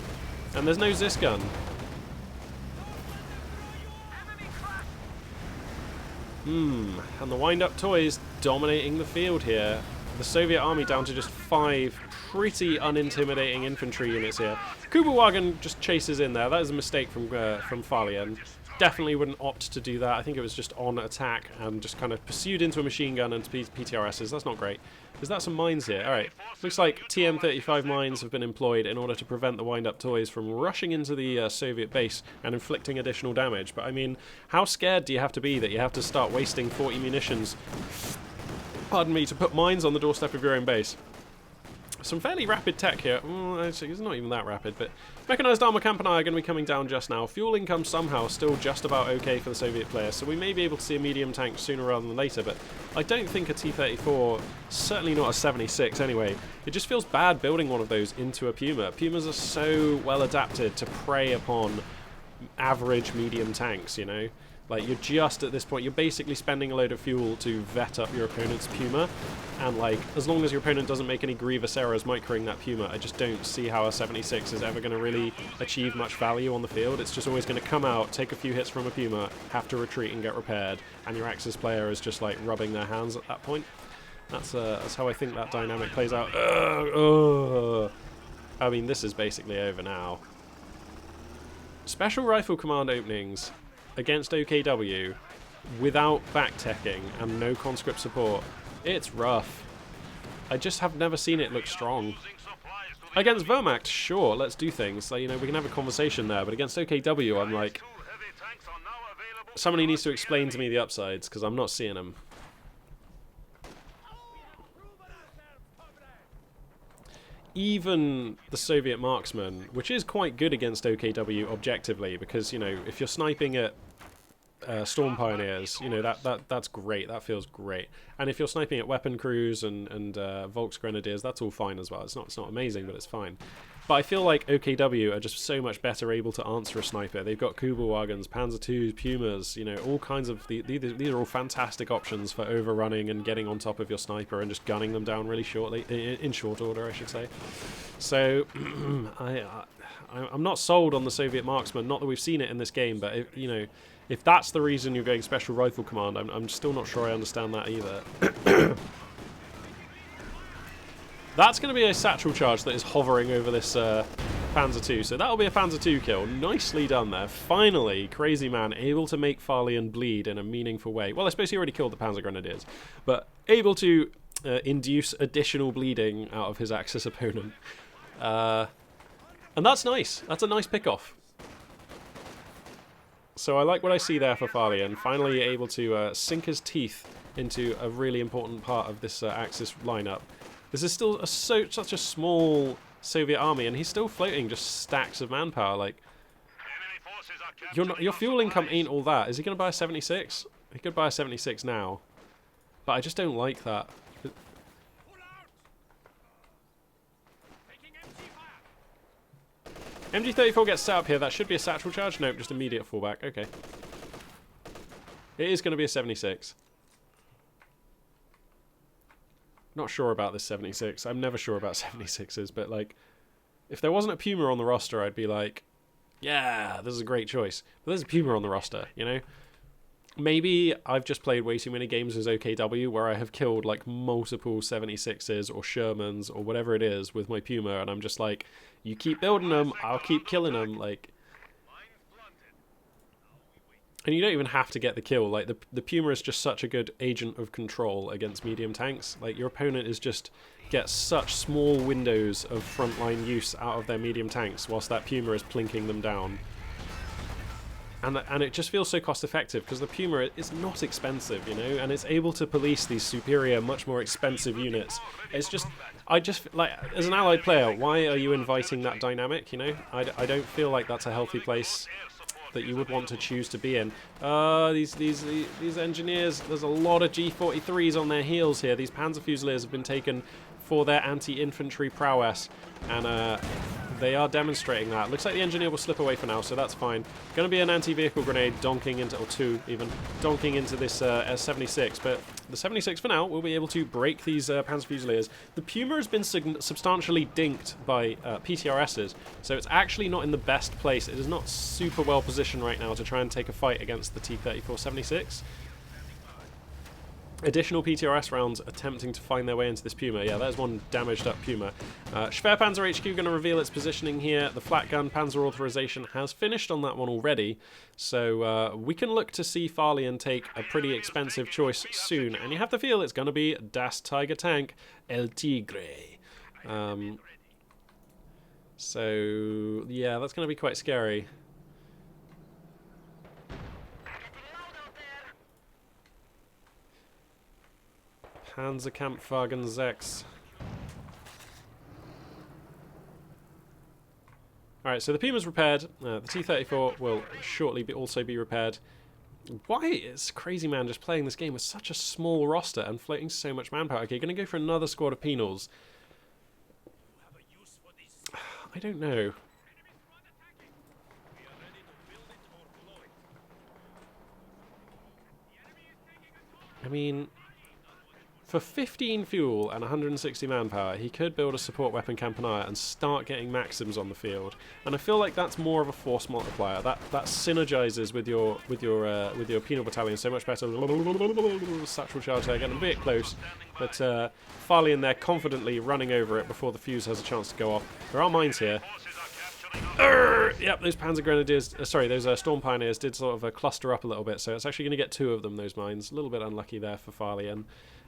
And there's no Zis gun. And the wind-up toys dominating the field here. The Soviet army down to just 5 pretty unintimidating infantry units here. Kuberwagen just chases in there. That is a mistake from Farlian. Definitely wouldn't opt to do that. I think it was just on attack and just kind of pursued into a machine gun and PTRSs. That's not great. Is that some mines here? Alright. Looks like TM-35 mines have been employed in order to prevent the wind-up toys from rushing into the Soviet base and inflicting additional damage. But I mean, how scared do you have to be that you have to start wasting 40 munitions, pardon me, to put mines on the doorstep of your own base? Some fairly rapid tech here. Actually, it's not even that rapid, but Mechanized Armor Camp and I are going to be coming down just now. Fuel income somehow still just about okay for the Soviet players, so we may be able to see a medium tank sooner rather than later, but I don't think a T-34, certainly not a 76 anyway. It just feels bad building one of those into a Puma. Pumas are so well adapted to prey upon average medium tanks, you know? Like, you're just, at this point, you're basically spending a load of fuel to vet up your opponent's Puma, and, like, as long as your opponent doesn't make any grievous errors microing that Puma, I just don't see how a 76 is ever going to really achieve much value on the field. It's just always going to come out, take a few hits from a Puma, have to retreat and get repaired, and your Axis player is just, like, rubbing their hands at that point. That's how I think that dynamic plays out. I mean, this is basically over now. Special Rifle Command openings against OKW without back-teching and no conscript support. It's rough. I just have never seen it look strong. Against Wehrmacht, sure, let's do things. So, you know, we can have a conversation there, but against OKW, I'm like, somebody needs to explain to me the upsides, because I'm not seeing them. Even the Soviet marksman, which is quite good against OKW objectively, because, you know, if you're sniping at Storm Pioneers, you know, that's great, that feels great. And if you're sniping at weapon crews and Volks Grenadiers, that's all fine as well. It's not amazing, but it's fine. But I feel like OKW are just so much better able to answer a sniper. They've got Kuberwagens, Panzer IIs, Pumas, you know, all kinds of... These are all fantastic options for overrunning and getting on top of your sniper and just gunning them down really shortly, in short order, I should say. So, I'm not sold on the Soviet marksman. Not that we've seen it in this game, but, you know, if that's the reason you're going Special Rifle Command, I'm still not sure I understand that either. That's going to be a satchel charge that is hovering over this Panzer II. So that'll be a Panzer II kill. Nicely done there. Finally, Crazy Man able to make Farlian bleed in a meaningful way. Well, I suppose he already killed the Panzer Grenadiers, but able to induce additional bleeding out of his Axis opponent. And that's nice. That's a nice pick-off. So I like what I see there for Farlian. Finally able to sink his teeth into a really important part of this Axis lineup. This is still such a small Soviet army, and he's still floating just stacks of manpower. Like, your fuel income ain't all that. Is he going to buy a 76? He could buy a 76 now, but I just don't like that. MG34 gets set up here. That should be a satchel charge. Nope, just immediate fallback. Okay. It is going to be a 76. Not sure about this 76. I'm never sure about 76s, but, like, if there wasn't a Puma on the roster, I'd be like, yeah, this is a great choice. But there's a Puma on the roster, you know? Maybe I've just played way too many games as OKW where I have killed, like, multiple 76s or Shermans or whatever it is with my Puma, and I'm just like, you keep building them, I'll keep killing them, like... And you don't even have to get the kill. Like, the Puma is just such a good agent of control against medium tanks. Like, your opponent is just gets such small windows of frontline use out of their medium tanks whilst that Puma is plinking them down. And it just feels so cost effective because the Puma is not expensive, you know, and it's able to police these superior, much more expensive units. It's just, like, as an allied player, why are you inviting that dynamic, you know? I don't feel like that's a healthy place that you would want to choose to be in. These engineers, there's a lot of G43s on their heels here. These Panzer Fusiliers have been taken for their anti-infantry prowess, and they are demonstrating that. Looks like the engineer will slip away for now, so that's fine. Going to be an anti-vehicle grenade donking into, or two even, donking into this S-76, but the 76 for now will be able to break these Panzer Fusiliers. The Puma has been substantially dinked by PTRSs, so it's actually not in the best place. It is not super well positioned right now to try and take a fight against the T-34-76. Additional PTRS rounds attempting to find their way into this Puma. Yeah, there's one damaged up Puma. Schwerpanzer HQ going to reveal its positioning here. The flat gun Panzer authorization has finished on that one already, so we can look to see Farlian take a pretty expensive choice soon, and you have to feel it's going to be Das Tiger Tank El Tigre. So yeah, that's going to be quite scary. Panzerkampfwagen 6. Alright, so the Puma's repaired. The T-34 will shortly also be repaired. Why is Crazy Man just playing this game with such a small roster and floating so much manpower? Okay, going to go for another squad of penals. I don't know. I mean, for 15 fuel and 160 manpower, he could build a support weapon Campanile and start getting Maxims on the field. And I feel like that's more of a force multiplier. That synergizes with your penal battalion so much better. Satchel charge there, getting a bit close, but Farlian there confidently running over it before the fuse has a chance to go off. There are mines here. Yep, those Panzer Grenadiers, those Storm Pioneers did sort of cluster up a little bit, so it's actually going to get two of them, those mines. A little bit unlucky there for Farlian.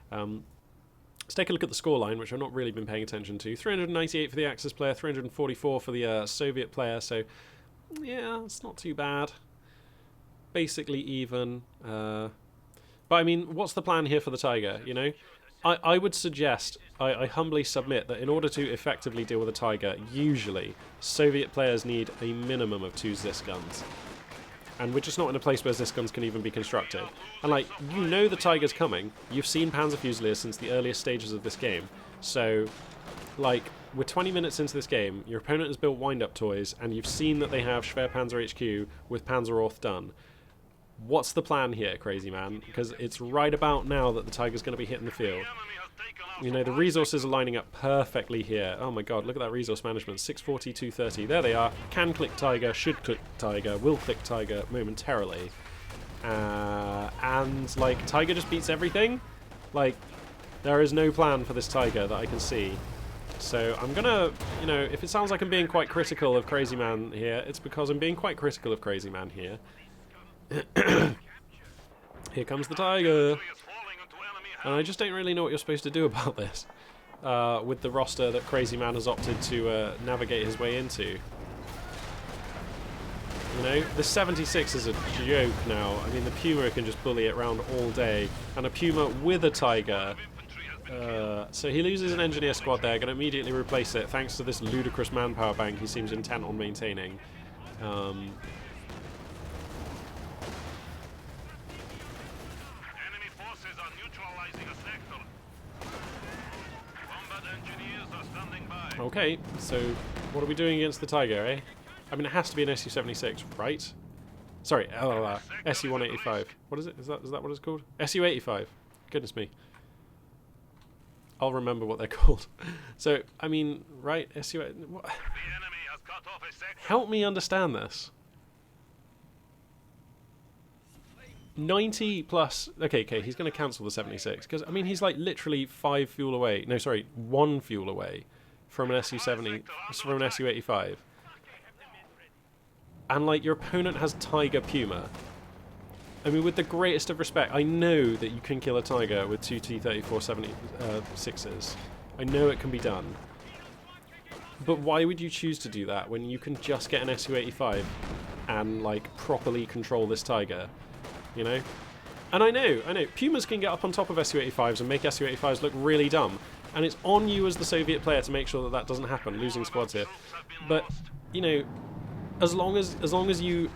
Let's take a look at the scoreline, which I've not really been paying attention to. 398 for the Axis player, 344 for the Soviet player, so yeah, it's not too bad. Basically even. But I mean, what's the plan here for the Tiger, you know? I would suggest, I humbly submit, that in order to effectively deal with a Tiger, usually Soviet players need a minimum of 2 Zis guns. And we're just not in a place where Zis guns can even be constructed. And like, you know the Tiger's coming. You've seen Panzer Fusiliers since the earliest stages of this game. So, like, we're 20 minutes into this game, your opponent has built wind-up toys, and you've seen that they have Schwerpanzer HQ with Panzerorth done. What's the plan here, Crazy Man? Because it's right about now that the Tiger's going to be hitting the field. You know, the resources are lining up perfectly here. Oh my god, look at that resource management. 640, 230. There they are. Can click Tiger, should click Tiger, will click Tiger momentarily. And, like, Tiger just beats everything. Like, there is no plan for this Tiger that I can see. So I'm gonna, you know, if it sounds like I'm being quite critical of Crazy Man here, it's because I'm being quite critical of Crazy Man here. Here comes the Tiger. And I just don't really know what you're supposed to do about this with the roster that Crazy Man has opted to navigate his way into. You know, the 76 is a joke now. I mean, the Puma can just bully it around all day. And a Puma with a Tiger. So he loses an engineer squad there, going to immediately replace it thanks to this ludicrous manpower bank he seems intent on maintaining. Okay, so what are we doing against the Tiger, eh? I mean, it has to be an SU-76, right? Sorry, SU-185. What is it? Is that what it's called? SU-85. Goodness me. I'll remember what they're called. So, I mean, right? SU... What? Help me understand this. 90 plus... Okay, he's going to cancel the 76. Because, I mean, he's like literally 5 fuel away. No, sorry, 1 fuel away from an SU-70, from an SU-85. And, like, your opponent has Tiger Puma. I mean, with the greatest of respect, I know that you can kill a Tiger with 2 T-34-76s. I know it can be done. But why would you choose to do that when you can just get an SU-85 and, like, properly control this Tiger? You know? And I know, Pumas can get up on top of SU-85s and make SU-85s look really dumb. And it's on you as the Soviet player to make sure that that doesn't happen, losing squads here. But, you know, as long as you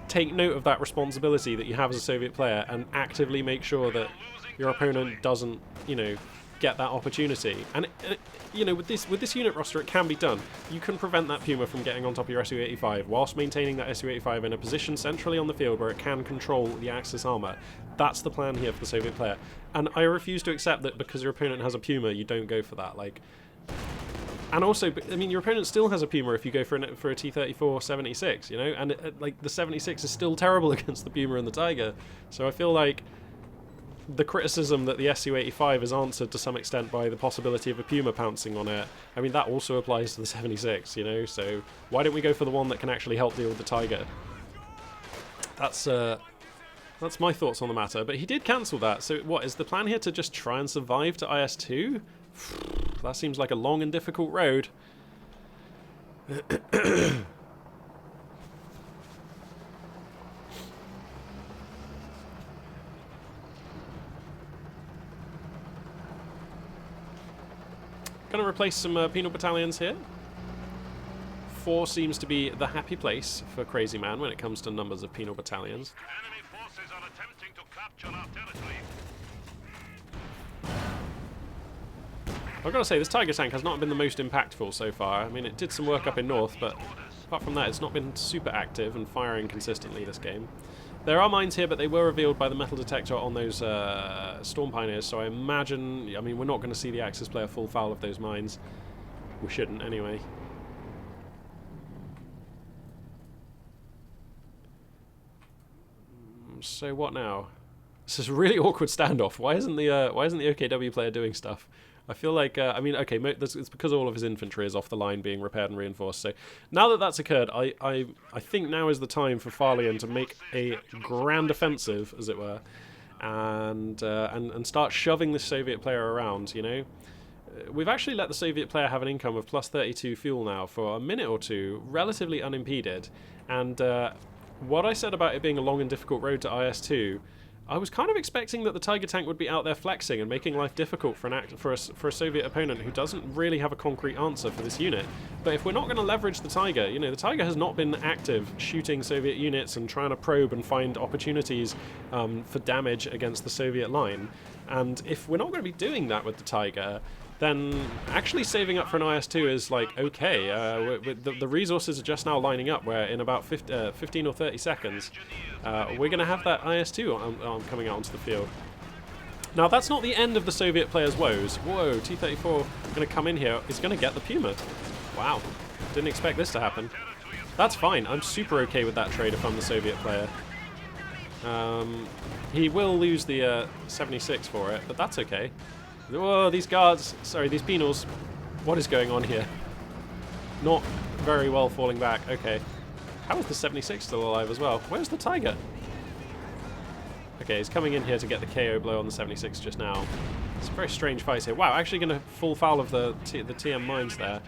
take note of that responsibility that you have as a Soviet player and actively make sure that your opponent doesn't, you know, get that opportunity. And you know, with this unit roster, it can be done. You can prevent that Puma from getting on top of your Su-85 whilst maintaining that Su-85 in a position centrally on the field where it can control the Axis armor. That's the plan here for the Soviet player. And I refuse to accept that because your opponent has a Puma, you don't go for that. Like, and also, I mean, your opponent still has a Puma if you go for a T-34 76, you know, and like the 76 is still terrible against the Puma and the Tiger. So I feel like the criticism that the Su-85 is answered to some extent by the possibility of a Puma pouncing on it, I mean, that also applies to the 76, you know, so why don't we go for the one that can actually help deal with the Tiger? That's my thoughts on the matter, but he did cancel that, so what, is the plan here to just try and survive to IS-2? That seems like a long and difficult road. Gonna replace some penal battalions here. 4 seems to be the happy place for Crazy Man when it comes to numbers of penal battalions.
Enemy forces are attempting to capture our territory.
I've got to say, this Tiger tank has not been the most impactful so far. I mean, it did some work up in north, but apart from that, it's not been super active and firing consistently this game. There are mines here, but they were revealed by the metal detector on those Storm Pioneers, so I imagine, I mean, we're not going to see the Axis play a full foul of those mines. We shouldn't, anyway. So what now? This is a really awkward standoff. Why isn't the OKW player doing stuff? I feel like, I mean, okay, it's because all of his infantry is off the line being repaired and reinforced. So now that that's occurred, I think now is the time for Farlian to make a grand offensive, as it were, and start shoving this Soviet player around, you know? We've actually let the Soviet player have an income of plus 32 fuel now for a minute or two, relatively unimpeded, and what I said about it being a long and difficult road to IS-2, I was kind of expecting that the Tiger tank would be out there flexing and making life difficult for a Soviet opponent who doesn't really have a concrete answer for this unit. But if we're not going to leverage the Tiger, you know, the Tiger has not been active shooting Soviet units and trying to probe and find opportunities for damage against the Soviet line. And if we're not going to be doing that with the Tiger, then actually saving up for an IS-2 is like, okay, the resources are just now lining up where in about 15 or 30 seconds we're going to have that IS-2 coming out onto the field. Now that's not the end of the Soviet player's woes. Whoa, T-34 going to come in here. He's going to get the Puma. Wow, didn't expect this to happen. That's fine, I'm super okay with that trade if I'm the Soviet player. He will lose the 76 for it, but that's okay. Whoa, these guards, sorry, these penals. What is going on here? Not very well falling back. Okay. How is the 76 still alive as well? Where's the Tiger? Okay, he's coming in here to get the KO blow on the 76 just now. It's a very strange fight here. Wow, actually going to full foul of the TM mines there.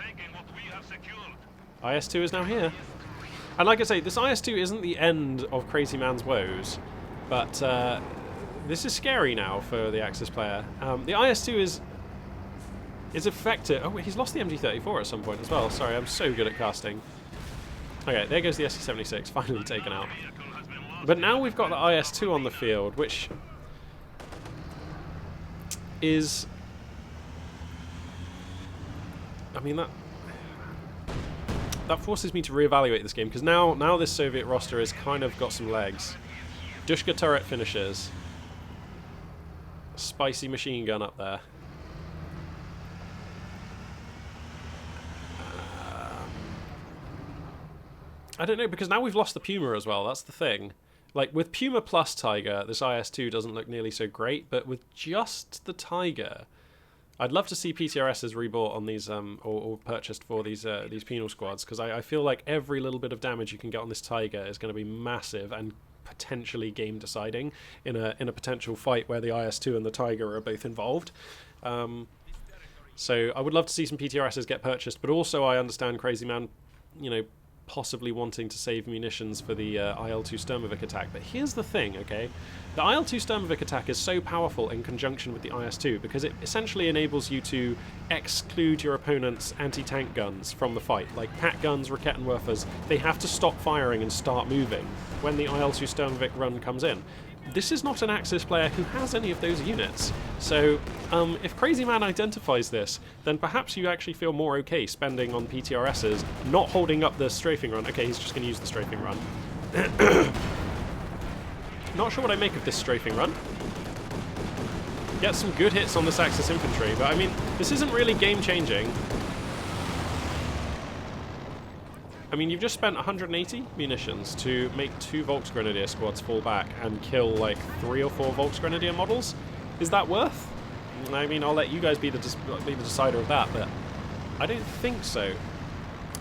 IS-2 is now here. And like I say, this IS-2 isn't the end of Crazy Man's woes, but this is scary now for the Axis player. The IS-2 is effective. Oh, he's lost the MG34 at some point as well. Sorry, I'm so good at casting. Okay, there goes the SC-76, finally taken out. But now we've got the IS-2 on the field, which is... I mean, that forces me to reevaluate this game, because now this Soviet roster has kind of got some legs. Dushka turret finishers. Spicy machine gun up there. I don't know, because now we've lost the Puma as well, that's the thing. Like, with Puma plus Tiger, this IS-2 doesn't look nearly so great, but with just the Tiger, I'd love to see PTRSs rebought on these, or purchased for these penal squads, because I feel like every little bit of damage you can get on this Tiger is going to be massive and potentially game deciding in a potential fight where the IS-2 and the Tiger are both involved. So I would love to see some PTRSs get purchased, but also I understand Crazy Man, you know, possibly wanting to save munitions for the IL-2 Sturmovik attack. But here's the thing, okay? The IL-2 Sturmovik attack is so powerful in conjunction with the IS-2 because it essentially enables you to exclude your opponent's anti-tank guns from the fight. Like Pat guns, Raketenwerfers, they have to stop firing and start moving when the IL-2 Sturmovik run comes in. This is not an Axis player who has any of those units, so if Crazy Man identifies this, then perhaps you actually feel more okay spending on PTRSs, not holding up the strafing run. Okay, he's just going to use the strafing run. Not sure what I make of this strafing run. Get some good hits on this Axis infantry, but I mean, this isn't really game-changing. I mean, you've just spent 180 munitions to make 2 Volksgrenadier squads fall back and kill, like, 3 or 4 Volksgrenadier models. Is that worth? I mean, I'll let you guys be the decider of that, but I don't think so.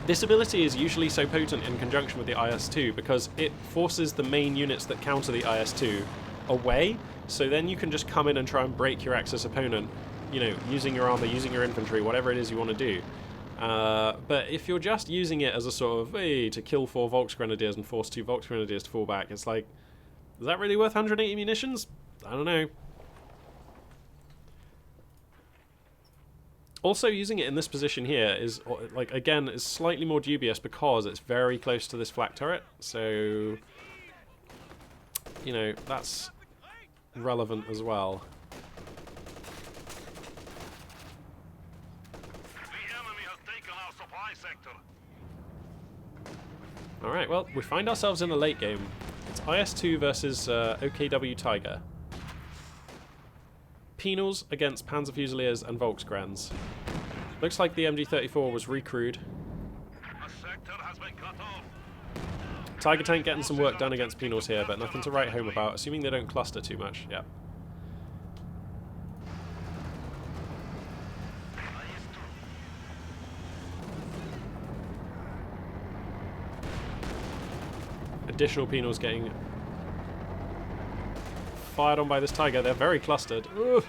This ability is usually so potent in conjunction with the IS-2 because it forces the main units that counter the IS-2 away, so then you can just come in and try and break your Axis opponent, you know, using your armor, using your infantry, whatever it is you want to do. But if you're just using it as a sort of, hey, to kill 4 Volksgrenadiers and force 2 Volksgrenadiers to fall back, it's like, is that really worth 180 munitions? I don't know. Also, using it in this position here is, like, again, is slightly more dubious because it's very close to this flak turret, so, you know, that's relevant as well. Alright, well, we find ourselves in the late game. It's IS-2 versus OKW Tiger. Penals against Panzer Fusiliers and Volksgrens. Looks like the MG-34 was recrewed. Tiger tank getting some work done against Penals here, but nothing to write home about, assuming they don't cluster too much. Yeah. Additional Penals getting fired on by this Tiger. They're very clustered. Ugh.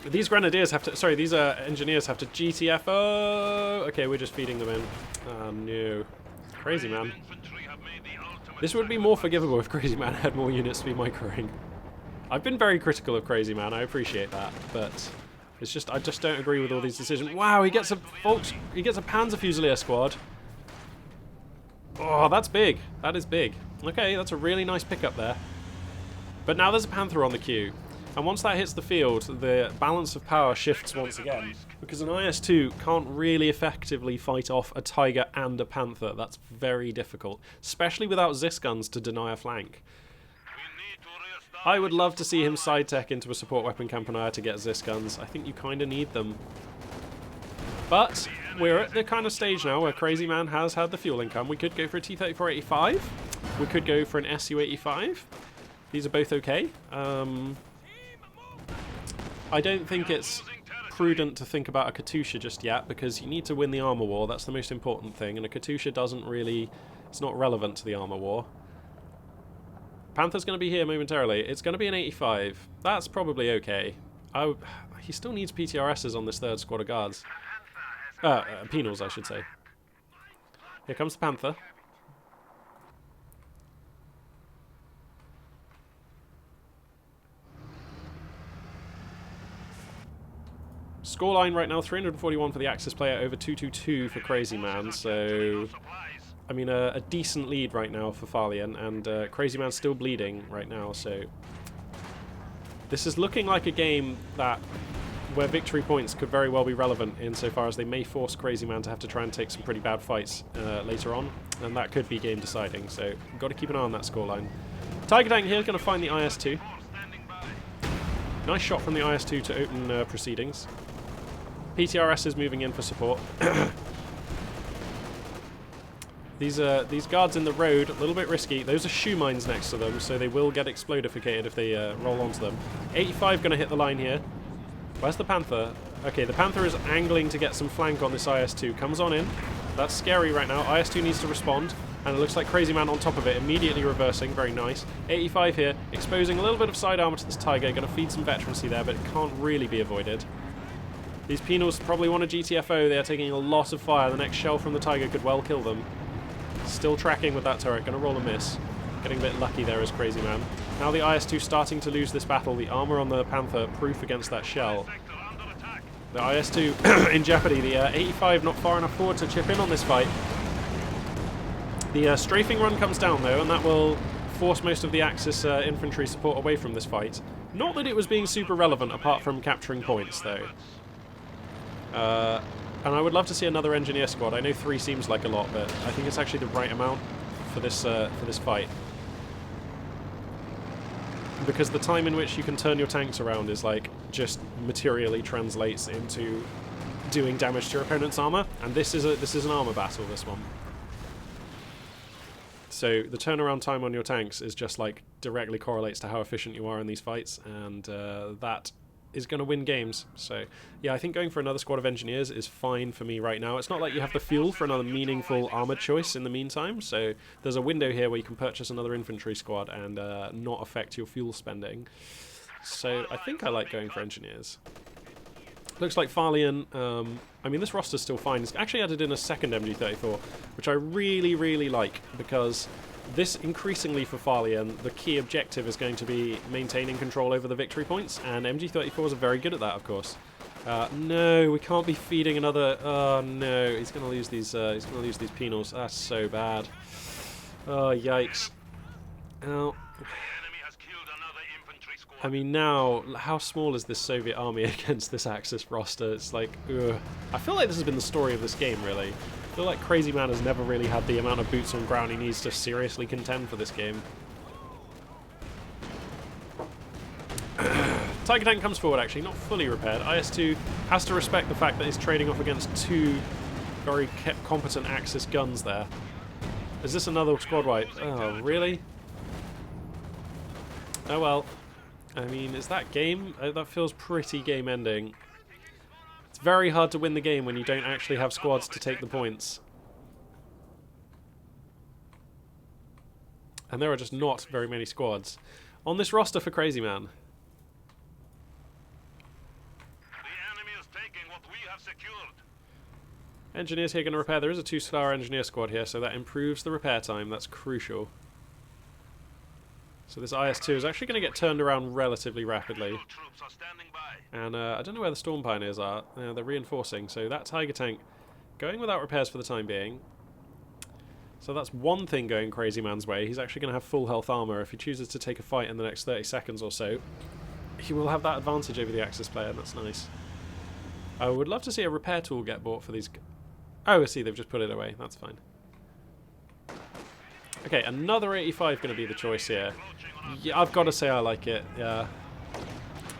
These Grenadiers have to... Sorry, these engineers have to GTFO. Okay, we're just feeding them in. Oh, no. Crazy Man. This would be more forgivable if Crazy Man had more units to be microing. I've been very critical of Crazy Man. I appreciate that, but... It's just, I just don't agree with all these decisions. Wow, he gets a Panzer Fusilier squad. Oh, that's big. That is big. Okay, that's a really nice pickup there. But now there's a Panther on the queue. And once that hits the field, the balance of power shifts once again. Because an IS-2 can't really effectively fight off a Tiger and a Panther. That's very difficult. Especially without Zis guns to deny a flank. I would love to see him side tech into a support weapon Campanier to get Zis guns. I think you kind of need them. But we're at the kind of stage now where Crazy Man has had the fuel income. We could go for a T-34-85. We could go for an Su-85. These are both okay. I don't think it's prudent to think about a Katusha just yet because you need to win the armor war. That's the most important thing. And a Katusha doesn't really... It's not relevant to the armor war. Panther's going to be here momentarily. It's going to be an 85. That's probably okay. He still needs PTRSs on this third squad of guards. Penals, I should say. Here comes the Panther. Scoreline right now, 341 for the Axis player, over 222 for Crazy Man, so... I mean, a decent lead right now for Farlian, and Crazy Man's still bleeding right now, so... This is looking like a game where victory points could very well be relevant insofar as they may force Crazy Man to have to try and take some pretty bad fights later on, and that could be game deciding, so you've got to keep an eye on that scoreline. Tiger Tank here is going to find the IS-2. Nice shot from the IS-2 to open proceedings. PTRS is moving in for support. These guards in the road, a little bit risky. Those are shoe mines next to them, so they will get explodificated if they roll onto them. 85 going to hit the line here. Where's the Panther? Okay, the Panther is angling to get some flank on this IS-2. Comes on in. That's scary right now. IS-2 needs to respond, and it looks like Crazy Man on top of it, immediately reversing. Very nice. 85 here, exposing a little bit of side armor to this Tiger. Going to feed some veterancy there, but it can't really be avoided. These penals probably want a GTFO. They are taking a lot of fire. The next shell from the Tiger could well kill them. Still tracking with that turret. Going to roll a miss. Getting a bit lucky there as Crazy Man. Now the IS-2 starting to lose this battle. The armor on the Panther proof against that shell. The IS-2 in jeopardy. The 85 not far enough forward to chip in on this fight. The strafing run comes down though, and that will force most of the Axis infantry support away from this fight. Not that it was being super relevant apart from capturing points though. And I would love to see another engineer squad. I know 3 seems like a lot, but I think it's actually the right amount for this fight. Because the time in which you can turn your tanks around is like just materially translates into doing damage to your opponent's armor, and this is an armor battle, this one. So the turnaround time on your tanks is just like directly correlates to how efficient you are in these fights, and that is going to win games. So yeah, I think going for another squad of engineers is fine for me right now. It's not like you have the fuel for another meaningful armored choice in the meantime, so there's a window here where you can purchase another infantry squad and not affect your fuel spending. So I think I like going for engineers. Looks like Farlian, I mean this roster's still fine. It's actually added in a second MG34, which I really, really like, because this increasingly for Farlian, the key objective is going to be maintaining control over the victory points, and MG34s are very good at that, of course. No, we can't be feeding another. Oh no, he's going to lose these. He's going to lose these penals. That's so bad. Oh yikes! Oh. I mean, now, how small is this Soviet army against this Axis roster? It's like, ugh. I feel like this has been the story of this game, really. I feel like Crazy Man has never really had the amount of boots on ground he needs to seriously contend for this game. Tiger Tank comes forward, actually, not fully repaired. IS-2 has to respect the fact that he's trading off against 2 very competent Axis guns there. Is this another squad wipe? Oh, really? Oh well. I mean, is that game? That feels pretty game-ending. It's very hard to win the game when you don't actually have squads to take the points. And there are just not very many squads on this roster for Crazy Man.
The enemy is taking what we have secured.
Engineers here going to repair. There is a 2-star engineer squad here, so that improves the repair time. That's crucial. So this IS-2 is actually going to get turned around relatively rapidly. And I don't know where the Storm Pioneers are. They're reinforcing, so that Tiger Tank going without repairs for the time being. So that's one thing going Crazy Man's way. He's actually going to have full health armor. If he chooses to take a fight in the next 30 seconds or so, he will have that advantage over the Axis player, and that's nice. I would love to see a repair tool get bought for these... Oh, I see, they've just put it away. That's fine. Okay, another 85 going to be the choice here. Yeah, I've got to say I like it. Yeah,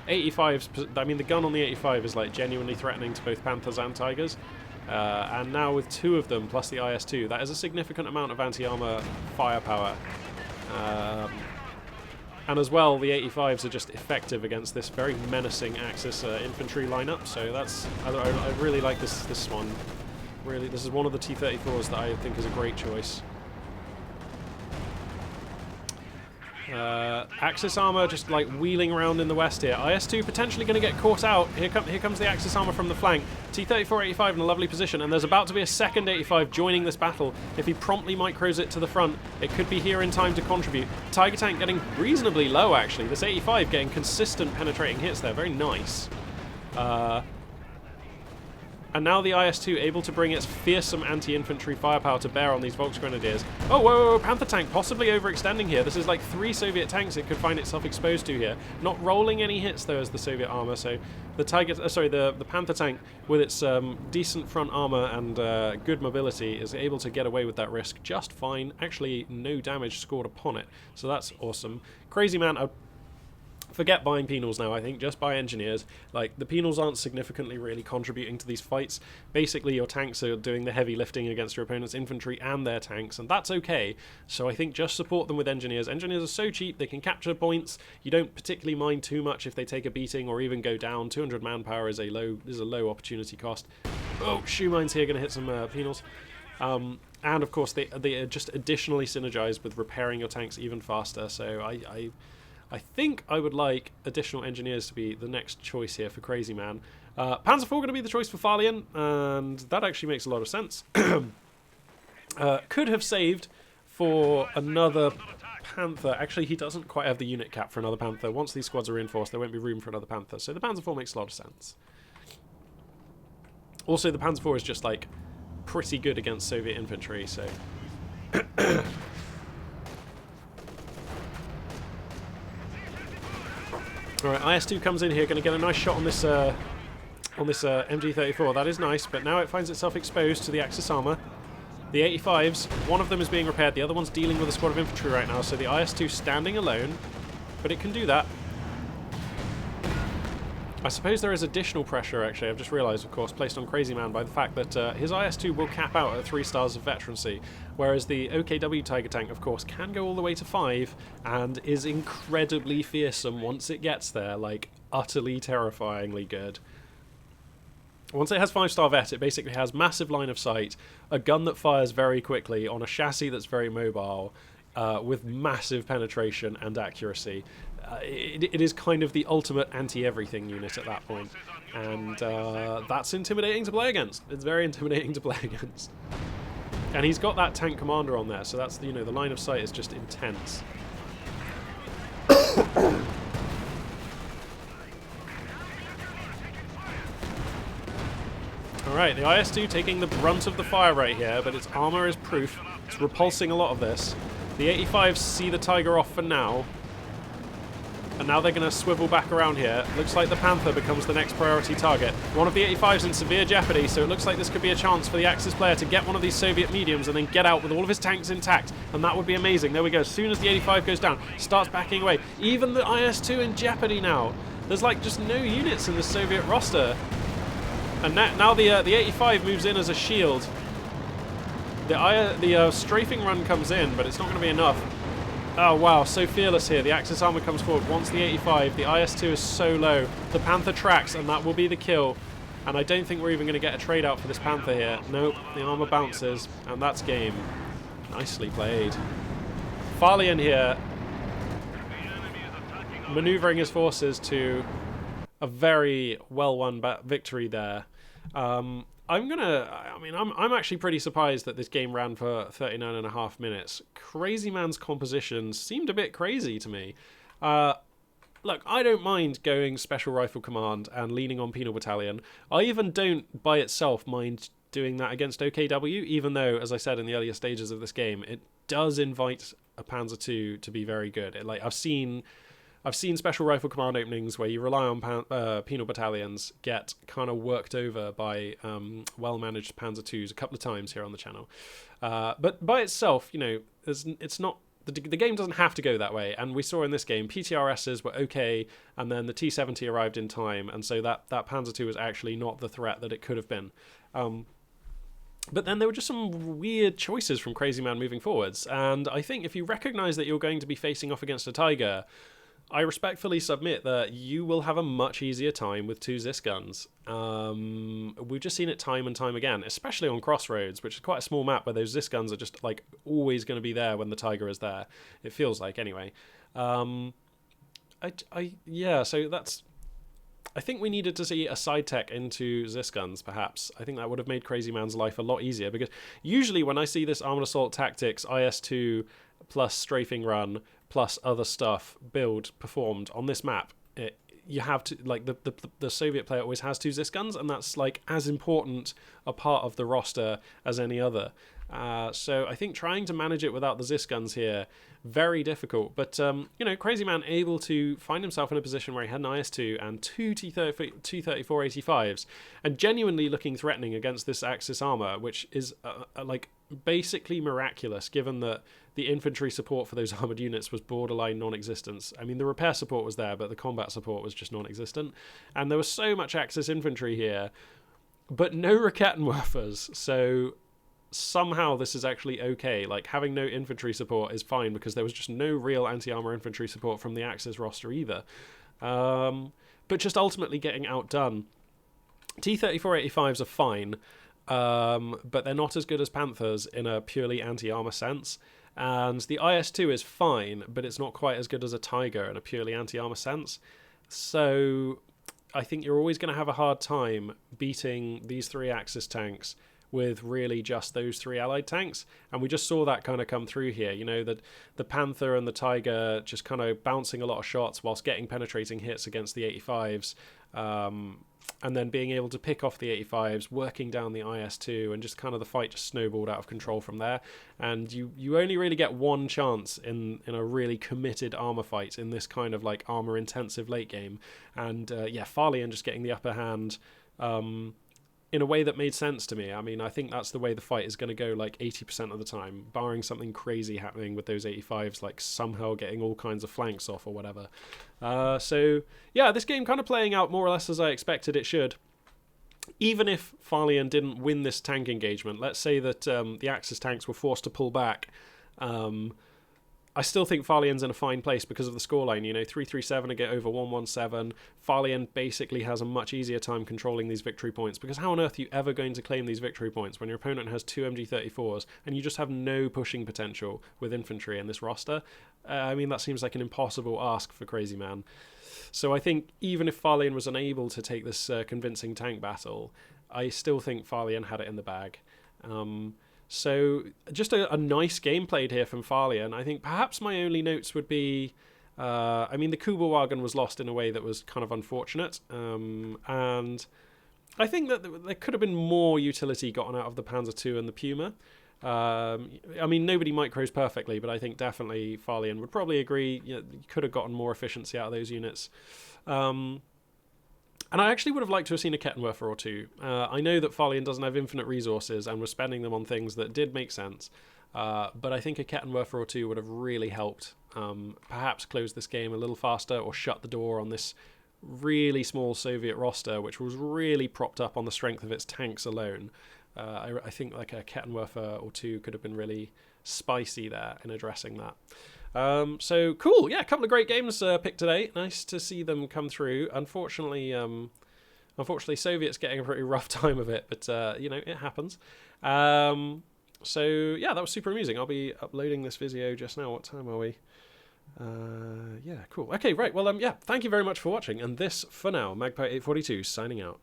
85's. I mean, the gun on the 85 is like genuinely threatening to both Panthers and Tigers, and now with 2 of them plus the IS-2, that is a significant amount of anti-armor firepower. And as well, the 85s are just effective against this very menacing Axis infantry lineup. So that's I really like this one. Really, this is one of the T-34s that I think is a great choice. Axis armor just like wheeling around in the west here. IS-2 potentially going to get caught out. Here comes the Axis armor from the flank. T-34 85 in a lovely position, and there's about to be a second 85 joining this battle. If he promptly micros it to the front, it could be here in time to contribute. Tiger Tank getting reasonably low, actually. This 85 getting consistent penetrating hits there. Very nice. And now the IS-2 able to bring its fearsome anti-infantry firepower to bear on these Volksgrenadiers. Oh, whoa, Panther Tank possibly overextending here. This is like 3 Soviet tanks it could find itself exposed to here. Not rolling any hits, though, as the Soviet armor. So the the Panther Tank, with its decent front armor and good mobility, is able to get away with that risk just fine. Actually, no damage scored upon it. So that's awesome. Crazy Man... Forget buying penals now, I think. Just buy engineers. Like, the penals aren't significantly really contributing to these fights. Basically, your tanks are doing the heavy lifting against your opponent's infantry and their tanks, and that's okay. So I think just support them with engineers. Engineers are so cheap, they can capture points. You don't particularly mind too much if they take a beating or even go down. 200 manpower is a low opportunity cost. Oh, shoe mines here going to hit some penals. And of course, they are just additionally synergized with repairing your tanks even faster. So I think I would like additional engineers to be the next choice here for Crazy Man. Panzer IV going to be the choice for Farlian, and that actually makes a lot of sense. Could have saved for another Panther. Actually, he doesn't quite have the unit cap for another Panther. Once these squads are reinforced, there won't be room for another Panther. So the Panzer IV makes a lot of sense. Also, the Panzer IV is just, like, pretty good against Soviet infantry, so... Alright, IS-2 comes in here, going to get a nice shot on this MG-34. That is nice, but now it finds itself exposed to the Axis armour. The 85s, one of them is being repaired, the other one's dealing with a squad of infantry right now, so the IS-2 standing alone, but it can do that. I suppose there is additional pressure, actually, I've just realised, of course, placed on Crazy Man by the fact that his IS-2 will cap out at 3 stars of veterancy, whereas the OKW Tiger tank, of course, can go all the way to 5, and is incredibly fearsome once it gets there, like, utterly terrifyingly good. Once it has 5-star vet, it basically has massive line of sight, a gun that fires very quickly on a chassis that's very mobile, with massive penetration and accuracy. It is kind of the ultimate anti-everything unit at that point, and that's intimidating to play against. It's very intimidating to play against. And he's got that tank commander on there, so that's, you know, the line of sight is just intense. Alright, the IS-2 taking the brunt of the fire right here, but its armour is proof. It's repulsing a lot of this. The 85s see the Tiger off for now. And now they're going to swivel back around here. Looks like the Panther becomes the next priority target. One of the 85s in severe jeopardy, so it looks like this could be a chance for the Axis player to get one of these Soviet mediums and then get out with all of his tanks intact. And that would be amazing. There we go. As soon as the 85 goes down, starts backing away. Even the IS-2 in jeopardy now. There's like just no units in the Soviet roster. And now the 85 moves in as a shield. The strafing run comes in, but it's not going to be enough. Oh wow, so fearless here. The Axis armor comes forward. Once the 85, the IS-2 is so low. The Panther tracks, and that will be the kill. And I don't think we're even going to get a trade out for this Panther here. Nope, the armor bounces, and that's game. Nicely played. Farlian here, maneuvering his forces to a very well-won victory there. I'm actually pretty surprised that this game ran for 39.5 minutes. Crazy Man's composition seemed a bit crazy to me. Look, I don't mind going Special Rifle Command and leaning on Penal Battalion. I even don't, by itself, mind doing that against OKW, even though, as I said in the earlier stages of this game, it does invite a Panzer II to be very good. I've seen Special Rifle Command openings where you rely on penal battalions get kind of worked over by well-managed Panzer IIs a couple of times here on the channel. But by itself, you know, it's not... The game doesn't have to go that way, and we saw in this game PTRSs were okay, and then the T-70 arrived in time, and so that Panzer II was actually not the threat that it could have been. But then there were just some weird choices from Crazy Man moving forwards, and I think if you recognise that you're going to be facing off against a Tiger, I respectfully submit that you will have a much easier time with 2 Zis guns. We've just seen it time and time again, especially on Crossroads, which is quite a small map where those Zis guns are just like always going to be there when the Tiger is there. It feels like, anyway. Yeah, so that's... I think we needed to see a side tech into Zis guns, perhaps. I think that would have made Crazy Man's life a lot easier, because usually when I see this Armoured Assault Tactics IS-2 plus Strafing Run plus other stuff build performed on this map, you have to, like, the Soviet player always has 2 Zis guns, and that's like as important a part of the roster as any other. So I think trying to manage it without the Zis guns here, very difficult. But, you know, Crazy Man able to find himself in a position where he had an IS-2 and 2 T-34-85s, and genuinely looking threatening against this Axis armor, which is, like, basically miraculous, given that the infantry support for those armored units was borderline non-existent. I mean, the repair support was there, but the combat support was just non-existent. And there was so much Axis infantry here, but no Raketenwerfers, so... somehow this is actually okay. Like, having no infantry support is fine because there was just no real anti-armor infantry support from the Axis roster either. But just ultimately getting outdone. T-34-85s are fine, but they're not as good as Panthers in a purely anti-armor sense. And the IS-2 is fine, but it's not quite as good as a Tiger in a purely anti-armor sense. So I think you're always going to have a hard time beating these 3 Axis tanks with really just those 3 allied tanks, and we just saw that kind of come through here. You know, that the Panther and the Tiger just kind of bouncing a lot of shots whilst getting penetrating hits against the 85s, and then being able to pick off the 85s, working down the IS-2, and just kind of the fight just snowballed out of control from there. And you only really get one chance in a really committed armor fight in this kind of like armor intensive late game, and Farlian just getting the upper hand in a way that made sense to me. I mean, I think that's the way the fight is going to go like 80% of the time, barring something crazy happening with those 85s, like somehow getting all kinds of flanks off or whatever. So, yeah, this game kind of playing out more or less as I expected it should. Even if Farlian didn't win this tank engagement, let's say that the Axis tanks were forced to pull back, I still think Farlian's in a fine place because of the scoreline. You know, 337 to get over 117. Farlian basically has a much easier time controlling these victory points, because how on earth are you ever going to claim these victory points when your opponent has 2 MG34s and you just have no pushing potential with infantry in this roster? I mean, that seems like an impossible ask for Crazy Man. So I think even if Farlian was unable to take this convincing tank battle, I still think Farlian had it in the bag. So just a nice game played here from Farlian. I think perhaps my only notes would be, I mean, the Kugelwagen was lost in a way that was kind of unfortunate. And I think that there could have been more utility gotten out of the Panzer II and the Puma. I mean, nobody micros perfectly, but I think definitely Farlian would probably agree, you could have gotten more efficiency out of those units. And I actually would have liked to have seen a Kettenwerfer or 2. I know that Farlian doesn't have infinite resources and was spending them on things that did make sense, but I think a Kettenwerfer or 2 would have really helped perhaps close this game a little faster or shut the door on this really small Soviet roster, which was really propped up on the strength of its tanks alone. I think like a Kettenwerfer or 2 could have been really spicy there in addressing that. So cool, yeah, a couple of great games picked today. Nice to see them come through. Unfortunately, Soviets getting a pretty rough time of it, but it happens. So yeah, that was super amusing. I'll be uploading this video just now. What time are we? Yeah, cool. Okay, right. Well, thank you very much for watching, and this for now. Magpie842 signing out.